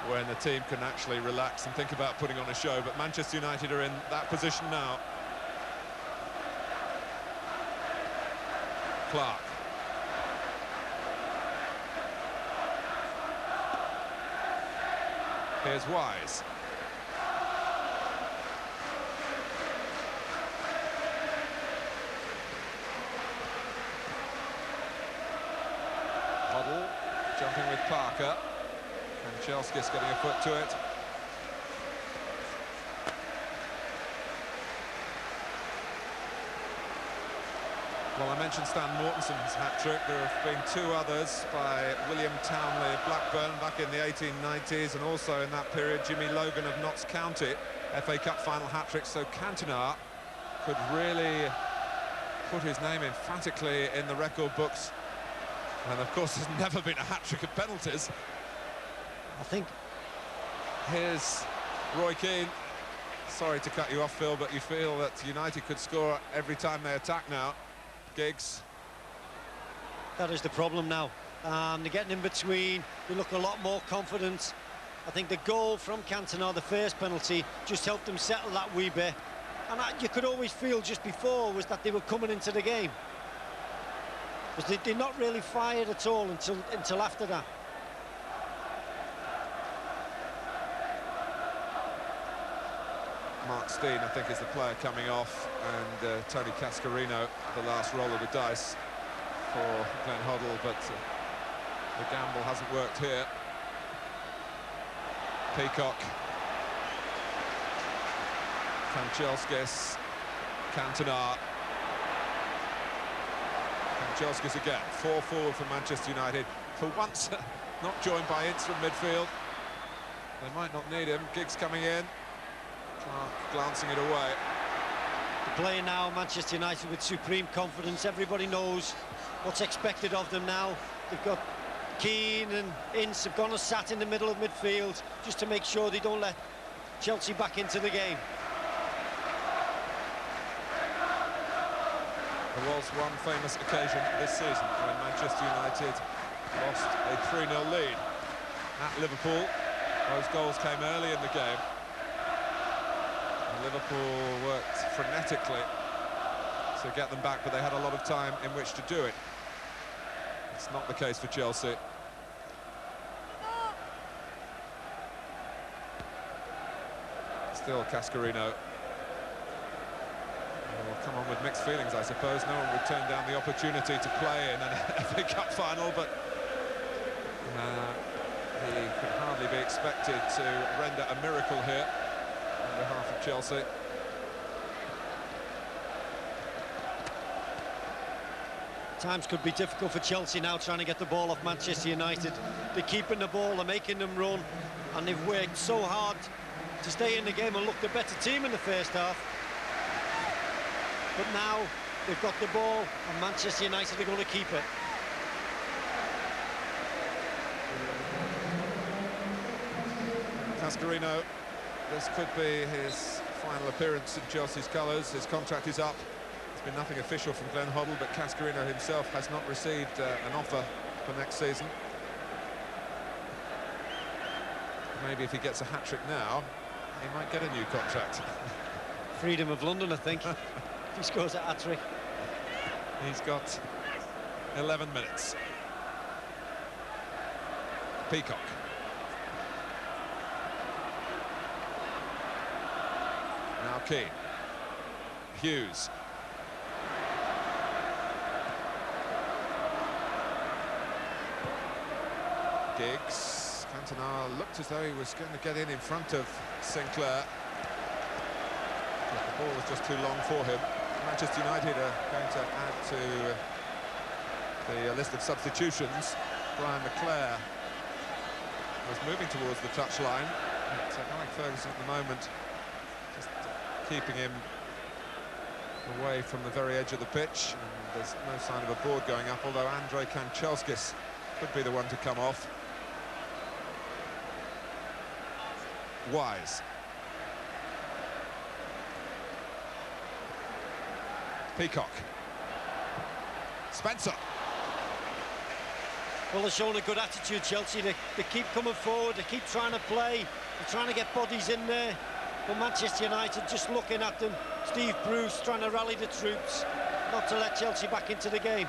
when the team can actually relax and think about putting on a show, but Manchester United are in that position now. Clark. Here's Wise. Hoddle jumping with Parker, and Chelskis getting a foot to it. Well, I mentioned Stan Mortenson's hat-trick. There have been two others by William Townley of Blackburn back in the 1890s, and also in that period Jimmy Logan of Notts County, FA Cup final hat-trick. So Cantona could really put his name emphatically in the record books. And of course, there's never been a hat-trick of penalties. I think Here's Roy Keane. Sorry to cut you off, Phil, but you feel that United could score every time they attack now. Giggs. that is the problem now. They're getting in between. They look a lot more confident. I think the goal from Cantona, the first penalty, just helped them settle that wee bit. And you could always feel just before was that they were coming into the game. Because they're not really fired at all until after that. Mark Steen, I think, is the player coming off, and Tony Cascarino, the last roll of the dice for Glenn Hoddle, but the gamble hasn't worked here. Peacock, Kanchelskis, Cantona. Kanchelskis again, 4 forward for Manchester United. For once, not joined by Ince from midfield. They might not need him. Giggs coming in. Clark glancing it away. They're playing now, Manchester United, with supreme confidence. Everybody knows what's expected of them now. They've got Keane and Ince have gone and sat in the middle of midfield just to make sure they don't let Chelsea back into the game. There was one famous occasion this season when Manchester United lost a 3-0 lead at Liverpool. Those goals came early in the game. And Liverpool worked frenetically to get them back, but they had a lot of time in which to do it. It's not the case for Chelsea. Still Cascarino. Will come on with mixed feelings, I suppose. No one would turn down the opportunity to play in an FA Cup final, but he could hardly be expected to render a miracle here on behalf of Chelsea. Times could be difficult for Chelsea now, trying to get the ball off Manchester United. They're keeping the ball, they're making them run, and they've worked so hard to stay in the game and look the better team in the first half. But now they've got the ball, and Manchester United are going to keep it. Cascarino, this could be his final appearance in Chelsea's colours. His contract is up. There's been nothing official from Glenn Hoddle, but Cascarino himself has not received an offer for next season. Maybe if he gets a hat-trick now, he might get a new contract. Freedom of London, I think. He scores a hat-trick. He's got 11 minutes. Peacock. Now Keane. Hughes. Giggs. Cantona looked as though he was going to get in front of Sinclair. But the ball was just too long for him. Manchester United are going to add to the list of substitutions. Brian McClair was moving towards the touchline, but Alec Ferguson at the moment just keeping him away from the very edge of the pitch. And there's no sign of a board going up, although Andrei Kanchelskis could be the one to come off. Wise. Peacock. Spencer. Well, they're showing a good attitude, Chelsea. They keep coming forward, they keep trying to play, they're trying to get bodies in there. But Manchester United just looking at them. Steve Bruce trying to rally the troops, not to let Chelsea back into the game.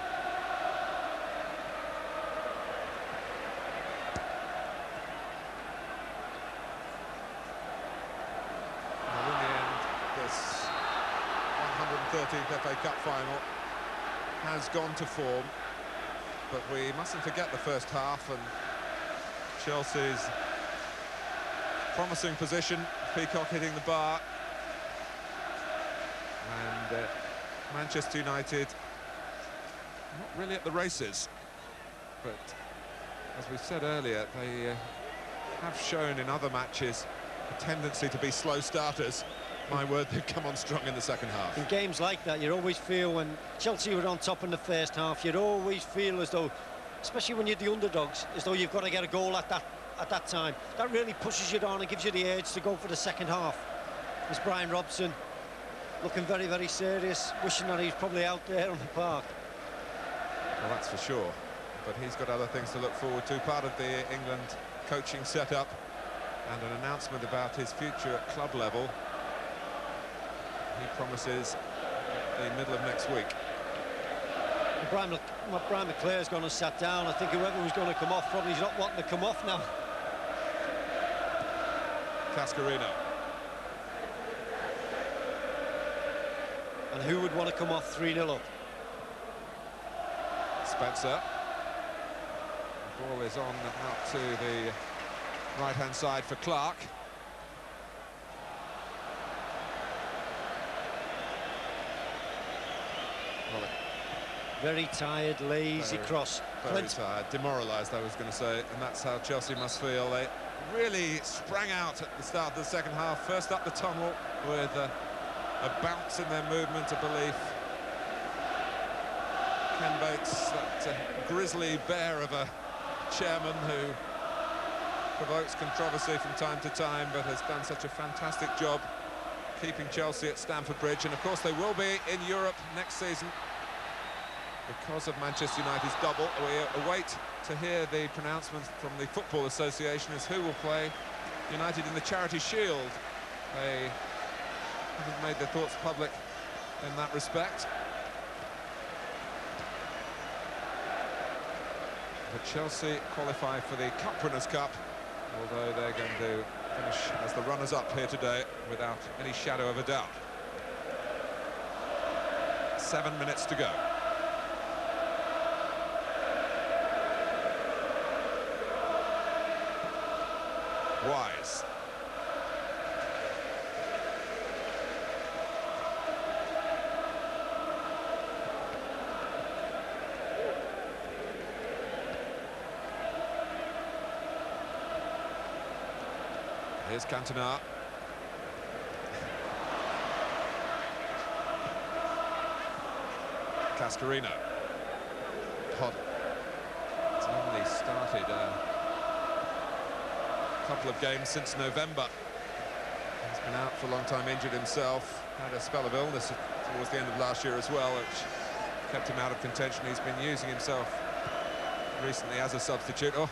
Well, in the end, this 113th FA Cup final has gone to form, but we mustn't forget the first half and Chelsea's promising position. Peacock hitting the bar, and Manchester United not really at the races, but as we said earlier, they have shown in other matches a tendency to be slow starters, my word, they've come on strong in the second half. In games like that, you always feel, when Chelsea were on top in the first half, you'd always feel as though, especially when you're the underdogs, as though you've got to get a goal at that time. That really pushes you on and gives you the urge to go for the second half. There's Brian Robson looking very, very serious, wishing that he's probably out there on the park. Well, that's for sure. But he's got other things to look forward to. Part of the England coaching setup and an announcement about his future at club level. He promises the middle of next week. Brian McClare's gone and sat down. I think whoever was going to come off probably is not wanting to come off now. Cascarino. And who would want to come off 3-0 up? Spencer. The ball is on out to the right-hand side for Clark. Well, very tired, lazy cross. Very tired, demoralised, I was going to say, and that's how Chelsea must feel. They really sprang out at the start of the second half. First up the tunnel with a bounce in their movement, a belief. Ken Bates, that grisly bear of a chairman who provokes controversy from time to time, but has done such a fantastic job keeping Chelsea at Stamford Bridge. And of course they will be in Europe next season because of Manchester United's double. We await to hear the pronouncement from the Football Association as who will play United in the Charity Shield. They haven't made their thoughts public in that respect. But Chelsea qualify for the Cup Winners' Cup, although they're going to finish as the runners-up here today without any shadow of a doubt. 7 minutes to go. Wise. Here's Cantona. Cascarino. Todd. It's only started a couple of games since November. He's been out for a long time, injured himself. Had a spell of illness towards the end of last year as well, which kept him out of contention. He's been using himself recently as a substitute. Oh.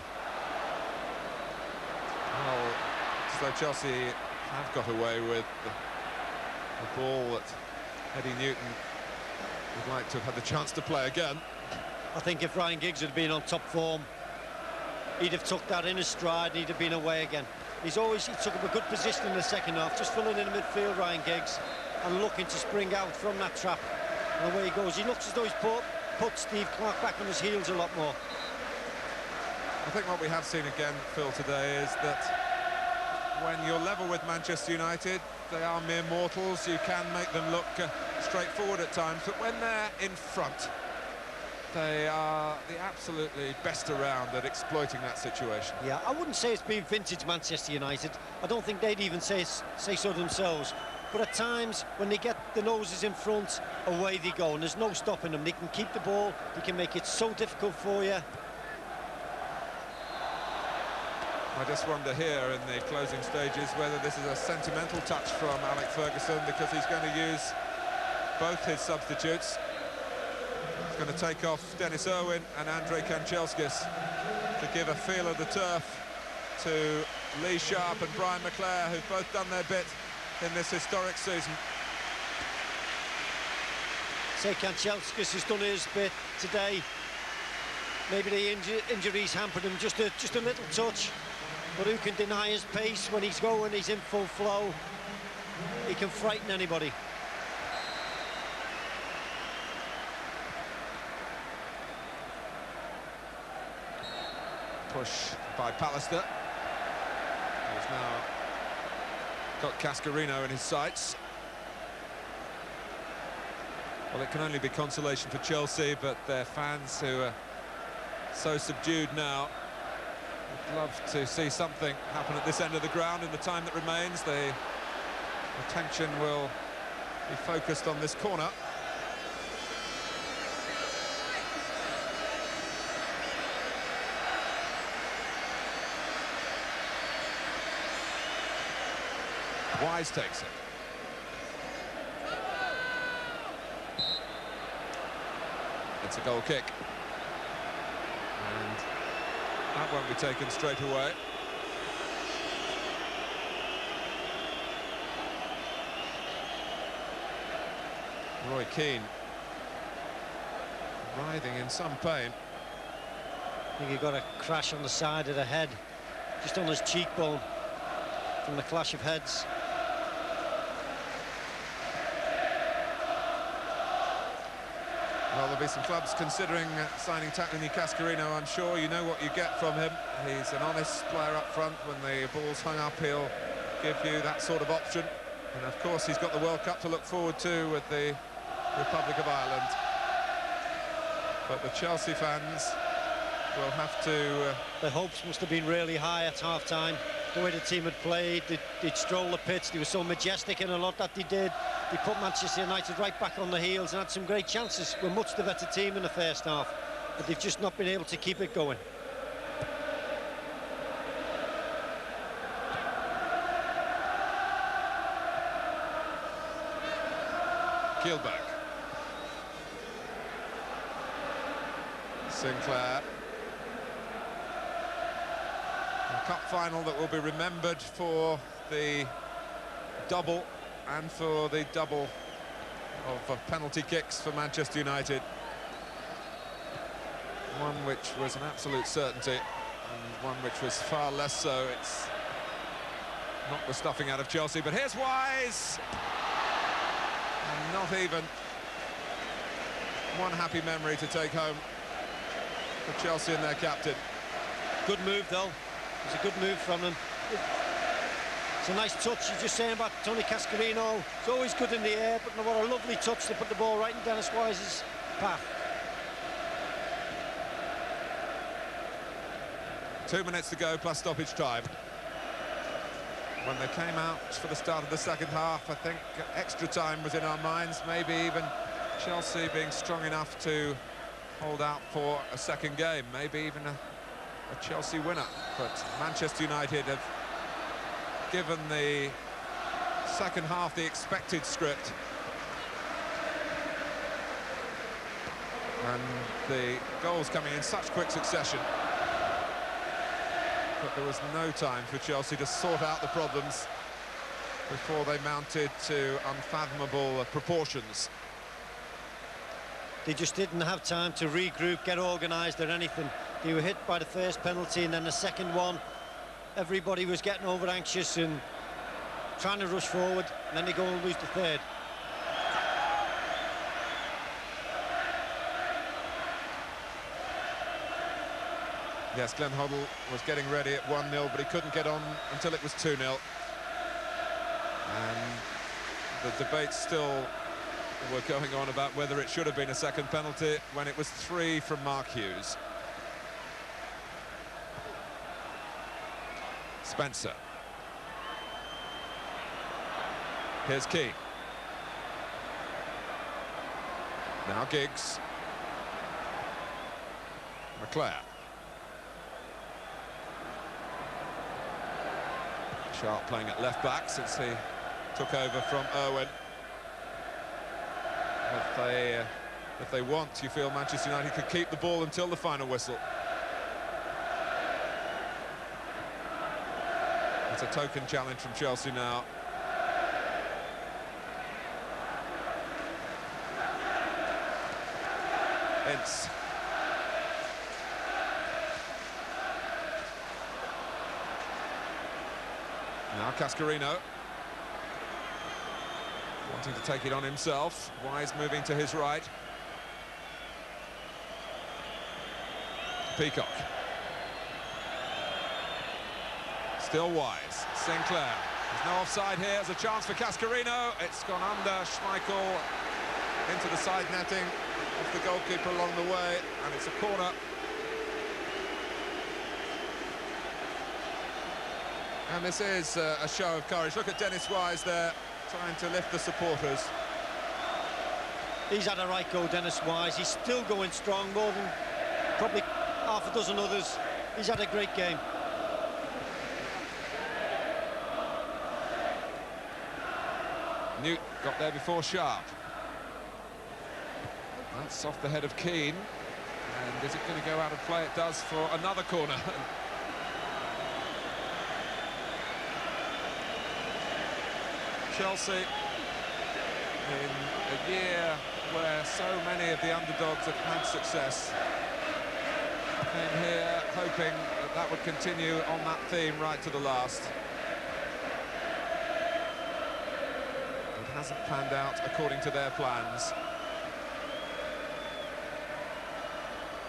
Well, so Chelsea have got away with the ball that Eddie Newton would like to have had the chance to play again. I think if Ryan Giggs had been on top form, he'd have took that in his stride and he'd have been away again. He took up a good position in the second half, just filling in the midfield, Ryan Giggs, and looking to spring out from that trap. And away he goes. He looks as though he's put Steve Clark back on his heels a lot more. I think what we have seen again, Phil, today is that when you're level with Manchester United, they are mere mortals. You can make them look straightforward at times, but when they're in front, they are the absolutely best around at exploiting that situation. Yeah, I wouldn't say it's been vintage Manchester United. I don't think they'd even say so themselves. But at times, when they get the noses in front, away they go, and there's no stopping them. They can keep the ball, they can make it so difficult for you. I just wonder here in the closing stages whether this is a sentimental touch from Alex Ferguson, because he's going to use both his substitutes. He's going to take off Dennis Irwin and Andrei Kanchelskis to give a feel of the turf to Lee Sharp and Brian McClare, who've both done their bit in this historic season. Say Kanchelskis has done his bit today. Maybe the injuries hampered him just a little touch. But who can deny his pace when he's going, he's in full flow. He can frighten anybody. Push by Pallister. He's now got Cascarino in his sights. Well, it can only be consolation for Chelsea, but their fans who are so subdued now would love to see something happen at this end of the ground in the time that remains. They Attention will be focused on this corner. Wise takes it. It's a goal kick. And that won't be taken straight away. Roy Keane writhing in some pain. I think he got a crash on the side of the head, just on his cheekbone, from the clash of heads. Well, there'll be some clubs considering signing Taklini Cascarino, I'm sure. You know what you get from him. He's an honest player up front. When the ball's hung up, he'll give you that sort of option. And of course, he's got the World Cup to look forward to with the Republic of Ireland. But the Chelsea fans will have to... The hopes must have been really high at half-time. The way the team had played, they'd stroll the pitch, they were so majestic in a lot that they did. They put Manchester United right back on the heels and had some great chances. We're much the better team in the first half, but they've just not been able to keep it going. Keelback. Sinclair. A cup final that will be remembered for the double and for the double of penalty kicks for Manchester United. One which was an absolute certainty and one which was far less so. It's not the stuffing out of Chelsea, but here's Wise. And not even one happy memory to take home for Chelsea and their captain. Good move, though. It was a good move from him. It's a nice touch. You're just saying about Tony Cascarino. It's always good in the air, but what a lovely touch to put the ball right in Dennis Wise's path. 2 minutes to go plus stoppage time. When they came out for the start of the second half, I think extra time was in our minds, maybe even Chelsea being strong enough to hold out for a second game, maybe even a Chelsea winner. But Manchester United have given the second half the expected script. And the goals coming in such quick succession. But there was no time for Chelsea to sort out the problems before they mounted to unfathomable proportions. They just didn't have time to regroup, get organised or anything. They were hit by the first penalty and then the second one. Everybody was getting over anxious and trying to rush forward, and then they go and lose the third. Yes, Glenn Hoddle was getting ready at 1-0, but he couldn't get on until it was 2-0. And the debate still were going on about whether it should have been a second penalty when it was 3 from Mark Hughes. Spencer. Here's Keane. Now Giggs. McClare. Sharp playing at left back since he took over from Irwin. If they want, you feel Manchester United could keep the ball until the final whistle. It's a token challenge from Chelsea now. Ince. Now Cascarino. Wanting to take it on himself. Wise moving to his right. Peacock. Still Wise. Sinclair. There's no offside here. There's a chance for Cascarino. It's gone under Schmeichel into the side netting of the goalkeeper along the way, and it's a corner. And this is a show of courage. Look at Dennis Wise there, trying to lift the supporters. He's had a right go, Dennis Wise. He's still going strong, more than probably half a dozen others. He's had a great game. Newton got there before Sharp. That's off the head of Keane. And is it going to go out of play? It does for another corner. Chelsea, in a year where so many of the underdogs have had success, came here hoping that that would continue on that theme right to the last. It hasn't panned out according to their plans.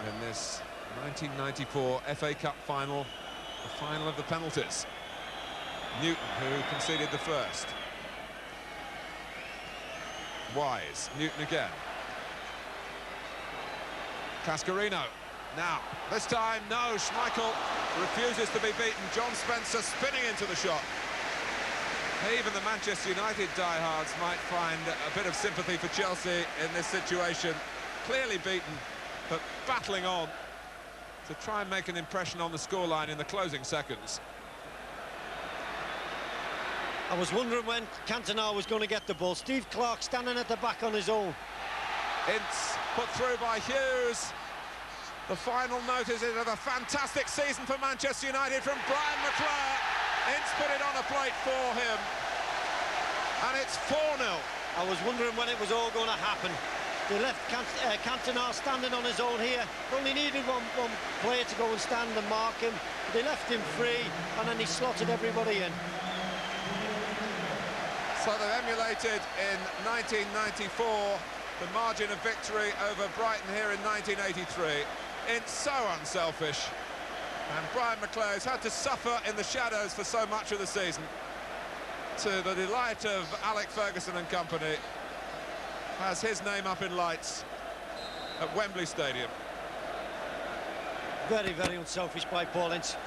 In this 1994 FA Cup final, the final of the penalties. Newton, who conceded the first. Wise, Newton again. Cascarino, now, this time, no, Schmeichel refuses to be beaten. John Spencer spinning into the shot. Even the Manchester United diehards might find a bit of sympathy for Chelsea in this situation. Clearly beaten, but battling on to try and make an impression on the scoreline in the closing seconds. I was wondering when Cantona was going to get the ball. Steve Clark standing at the back on his own. Ince put through by Hughes. The final note is of a fantastic season for Manchester United from Brian McClure. Ince put it on a plate for him. And it's 4-0. I was wondering when it was all going to happen. They left Cantona standing on his own here. Only needed one player to go and stand and mark him. They left him free, and then he slotted everybody in. So they've emulated in 1994 the margin of victory over Brighton here in 1983. It's so unselfish. And Brian McClure has had to suffer in the shadows for so much of the season. To the delight of Alec Ferguson and company, has his name up in lights at Wembley Stadium. Very, very unselfish by Paul Ince.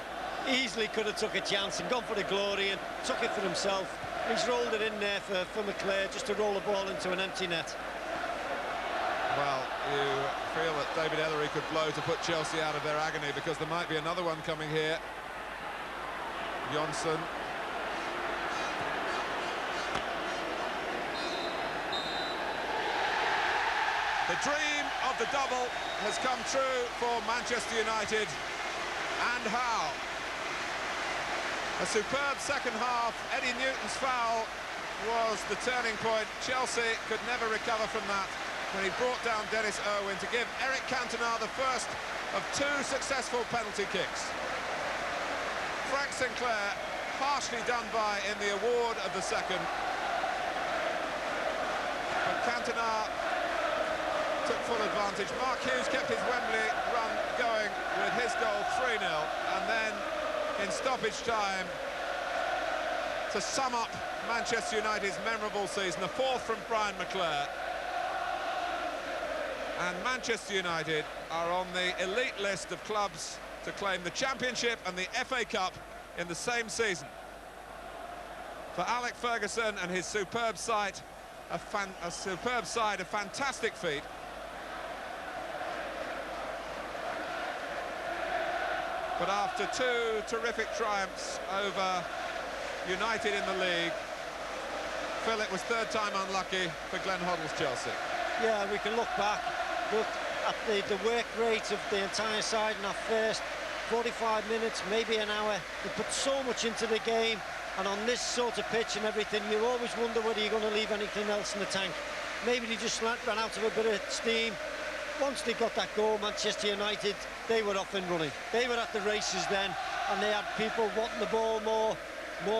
Easily could have took a chance and gone for the glory and took it for himself. He's rolled it in there for McClure just to roll the ball into an empty net. Well, you feel that David Ellery could blow to put Chelsea out of their agony, because there might be another one coming here. Johnson. The dream of the double has come true for Manchester United. And how? A superb second half. Eddie Newton's foul was the turning point. Chelsea could never recover from that when he brought down Dennis Irwin to give Eric Cantona the first of 2 successful penalty kicks. Frank Sinclair harshly done by in the award of the second. But Cantona took full advantage. Mark Hughes kept his Wembley run going with his goal 3-0, and then in stoppage time, to sum up Manchester United's memorable season, the 4th from Brian McClure. And Manchester United are on the elite list of clubs to claim the Championship and the FA Cup in the same season. For Alec Ferguson and his superb side, a fantastic feat. But after 2 terrific triumphs over United in the league, Phil, it was 3rd time unlucky for Glenn Hoddle's Chelsea. Yeah, we can look back, look at the work rate of the entire side in that first 45 minutes, maybe an hour. They put so much into the game, and on this sort of pitch and everything, you always wonder whether you're going to leave anything else in the tank. Maybe they just ran out of a bit of steam. Once they got that goal, Manchester United, they were off and running. They were at the races then, and they had people wanting the ball more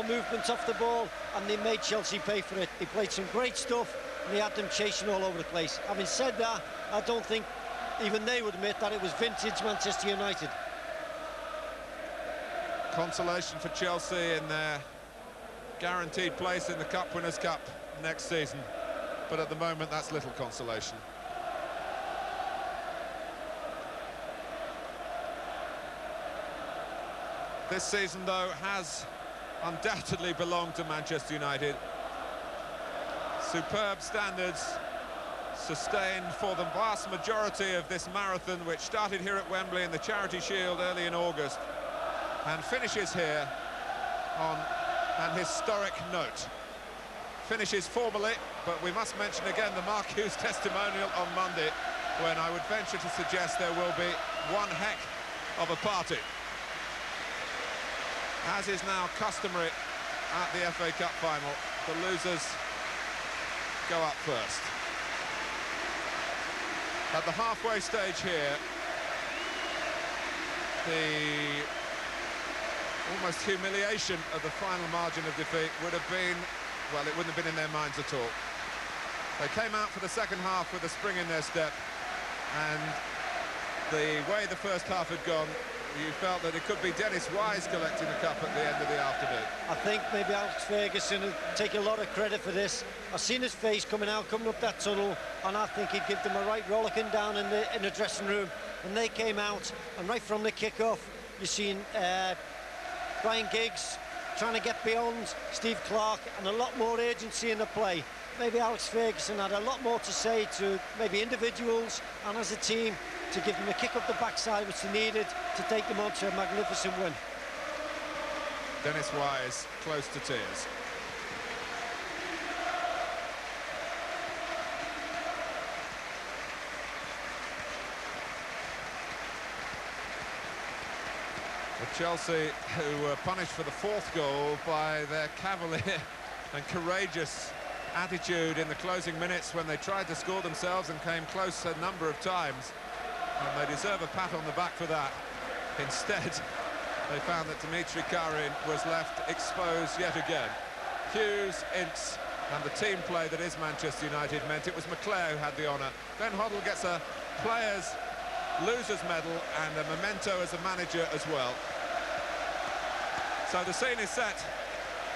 movement off the ball, and they made Chelsea pay for it. They played some great stuff, and they had them chasing all over the place. Having said that, I don't think even they would admit that it was vintage Manchester United. Consolation for Chelsea in their guaranteed place in the Cup Winners' Cup next season, but at the moment that's little consolation. This season, though, has undoubtedly belonged to Manchester United. Superb standards sustained for the vast majority of this marathon, which started here at Wembley in the Charity Shield early in August and finishes here on an historic note. Finishes formally, but we must mention again the Mark Hughes testimonial on Monday, when I would venture to suggest there will be one heck of a party, as is now customary at the FA Cup final. The losers go up first. At the halfway stage here, the almost humiliation of the final margin of defeat would have been, well, it wouldn't have been in their minds at all. They came out for the second half with a spring in their step, and the way the first half had gone, you felt that it could be Dennis Wise collecting the cup at the end of the afternoon. I think maybe Alex Ferguson would take a lot of credit for this. I've seen his face coming up that tunnel, and I think he'd give them a right rollicking down in the dressing room. And they came out, and right from the kick-off, you've seen Ryan Giggs trying to get beyond Steve Clarke, and a lot more agency in the play. Maybe Alex Ferguson had a lot more to say to maybe individuals and as a team, to give them a kick up the backside which they needed to take them on to a magnificent win. Dennis Wise close to tears. But Chelsea, who were punished for the fourth goal by their cavalier and courageous attitude in the closing minutes when they tried to score themselves and came close a number of times, and they deserve a pat on the back for that. Instead, they found that Dimitri Karin was left exposed yet again. Hughes, Ince and the team play that is Manchester United meant it was McClare who had the honour. Glenn Hoddle gets a players' losers medal and a memento as a manager as well. So the scene is set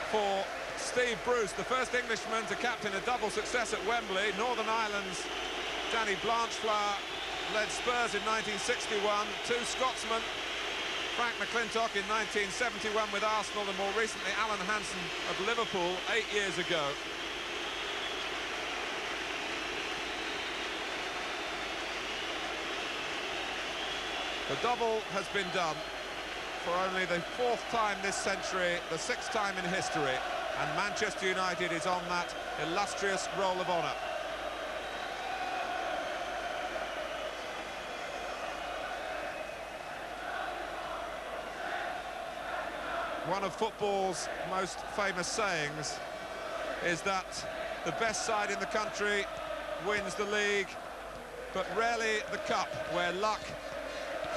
for Steve Bruce, the first Englishman to captain a double success at Wembley. Northern Ireland's Danny Blanchflower led Spurs in 1961, two Scotsmen, Frank McClintock in 1971 with Arsenal, and more recently Alan Hansen of Liverpool 8 years ago. The double has been done for only the fourth time this century, the sixth time in history, and Manchester United is on that illustrious roll of honour. One of football's most famous sayings is that the best side in the country wins the league, but rarely the cup, where luck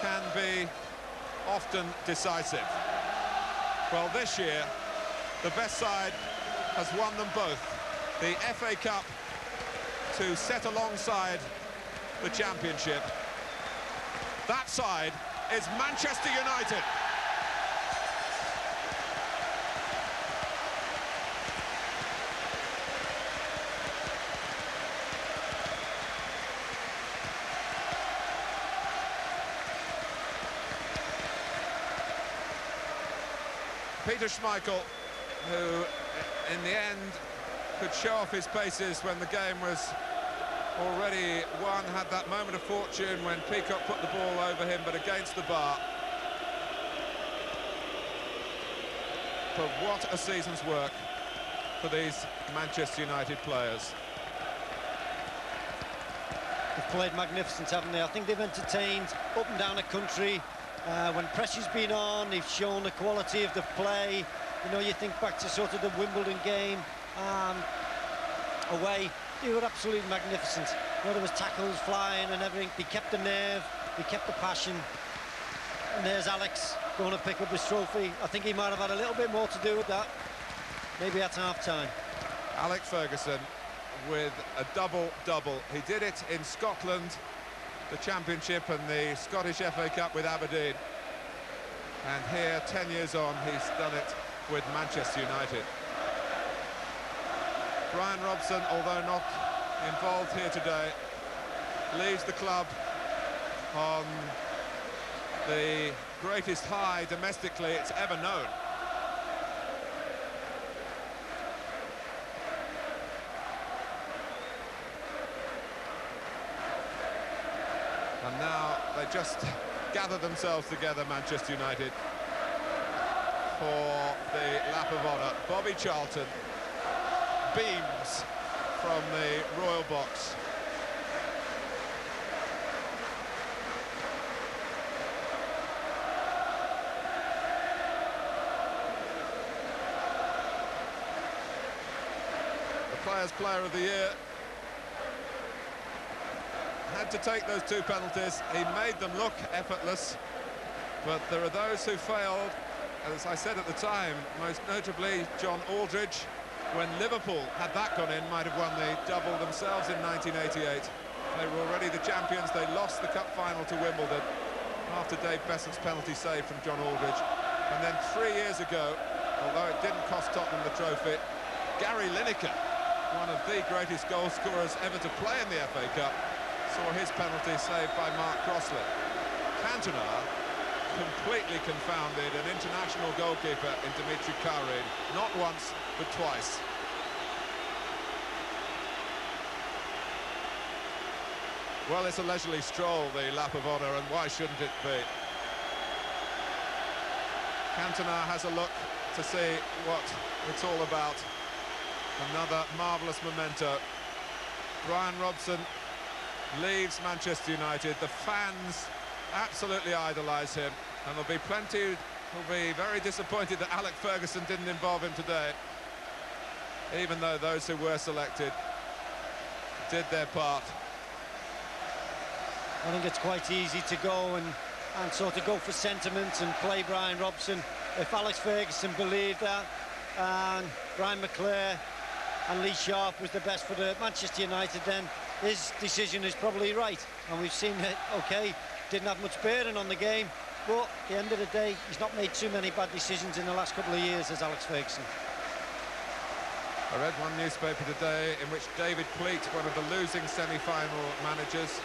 can be often decisive. Well, this year, the best side has won them both. The FA Cup to set alongside the Championship. That side is Manchester United. Peter Schmeichel, who in the end could show off his paces when the game was already won, had that moment of fortune when Peacock put the ball over him but against the bar. But what a season's work for these Manchester United players. They've played magnificent, haven't they? I think they've entertained up and down the country. When pressure's been on, they've shown the quality of the play. You know, you think back to sort of the Wimbledon game away, they were absolutely magnificent. You know, there was tackles flying and everything. They kept the nerve, they kept the passion. And there's Alex going to pick up his trophy. I think he might have had a little bit more to do with that, maybe at half-time. Alex Ferguson with a double-double. He did it in Scotland, the Championship, and the Scottish FA Cup with Aberdeen. And here, 10 years on, he's done it with Manchester United. Brian Robson, although not involved here today, leaves the club on the greatest high domestically it's ever known. they just gather themselves together, Manchester United, for the lap of honour. Bobby Charlton beams from the royal box. The Players' Player of the Year had to take those 2 penalties. He made them look effortless, but there are those who failed, as I said at the time, most notably John Aldridge. When Liverpool had that gone in, might have won the double themselves in 1988. They were already the champions. They lost the cup final to Wimbledon after Dave Besant's penalty save from John Aldridge. And then 3 years ago, although it didn't cost Tottenham the trophy, Gary Lineker, one of the greatest goal scorers ever to play in the FA Cup, saw his penalty saved by Mark Crossley. Cantona completely confounded an international goalkeeper in Dimitri Karin, not once, but twice. Well, it's a leisurely stroll, the lap of honour, and why shouldn't it be? Cantona has a look to see what it's all about. Another marvellous memento. Brian Robson leaves Manchester United. The fans absolutely idolise him, and there'll be plenty who'll be very disappointed that Alex Ferguson didn't involve him today, even though those who were selected did their part. I think it's quite easy to go and sort of go for sentiment and play Brian Robson. If Alex Ferguson believed that, and Brian McClare and Lee Sharp was the best for the Manchester United, then his decision is probably right. And we've seen that, okay, didn't have much bearing on the game, but at the end of the day, he's not made too many bad decisions in the last couple of years as Alex Ferguson. I read one newspaper today in which David Pleat, one of the losing semi-final managers,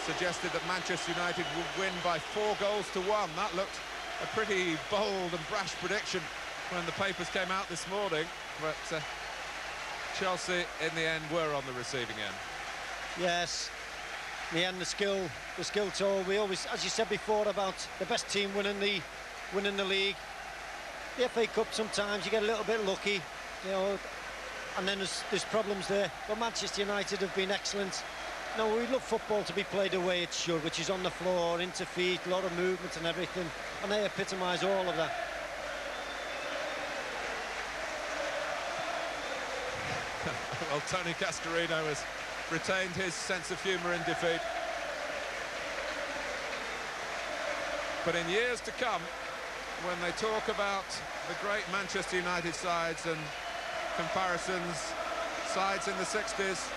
suggested that Manchester United would win by 4 goals to 1. That looked a pretty bold and brash prediction when the papers came out this morning, but Chelsea in the end were on the receiving end. Yes, in the end the skill told. We always, as you said before, about the best team winning the league. The FA Cup, sometimes you get a little bit lucky, you know, and then there's problems there. But Manchester United have been excellent. No, we love football to be played the way it should, which is on the floor, into feet, a lot of movement and everything, and they epitomise all of that. Well, Tony Cascarino has retained his sense of humour in defeat. But in years to come, when they talk about the great Manchester United sides and comparisons, sides in the 60s,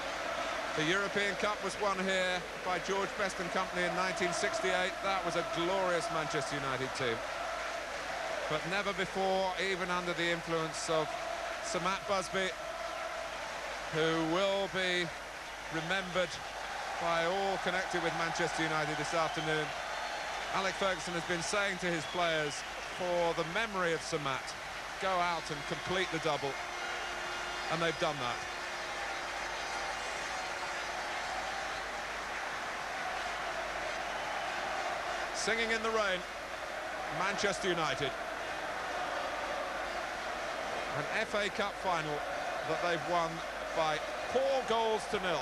the European Cup was won here by George Best and company in 1968. That was a glorious Manchester United team. But never before, even under the influence of Sir Matt Busby, who will be remembered by all connected with Manchester United this afternoon. Alex Ferguson has been saying to his players, for the memory of Sir Matt, go out and complete the double. And they've done that. Singing in the rain, Manchester United. An FA Cup final that they've won by 4 goals to 0.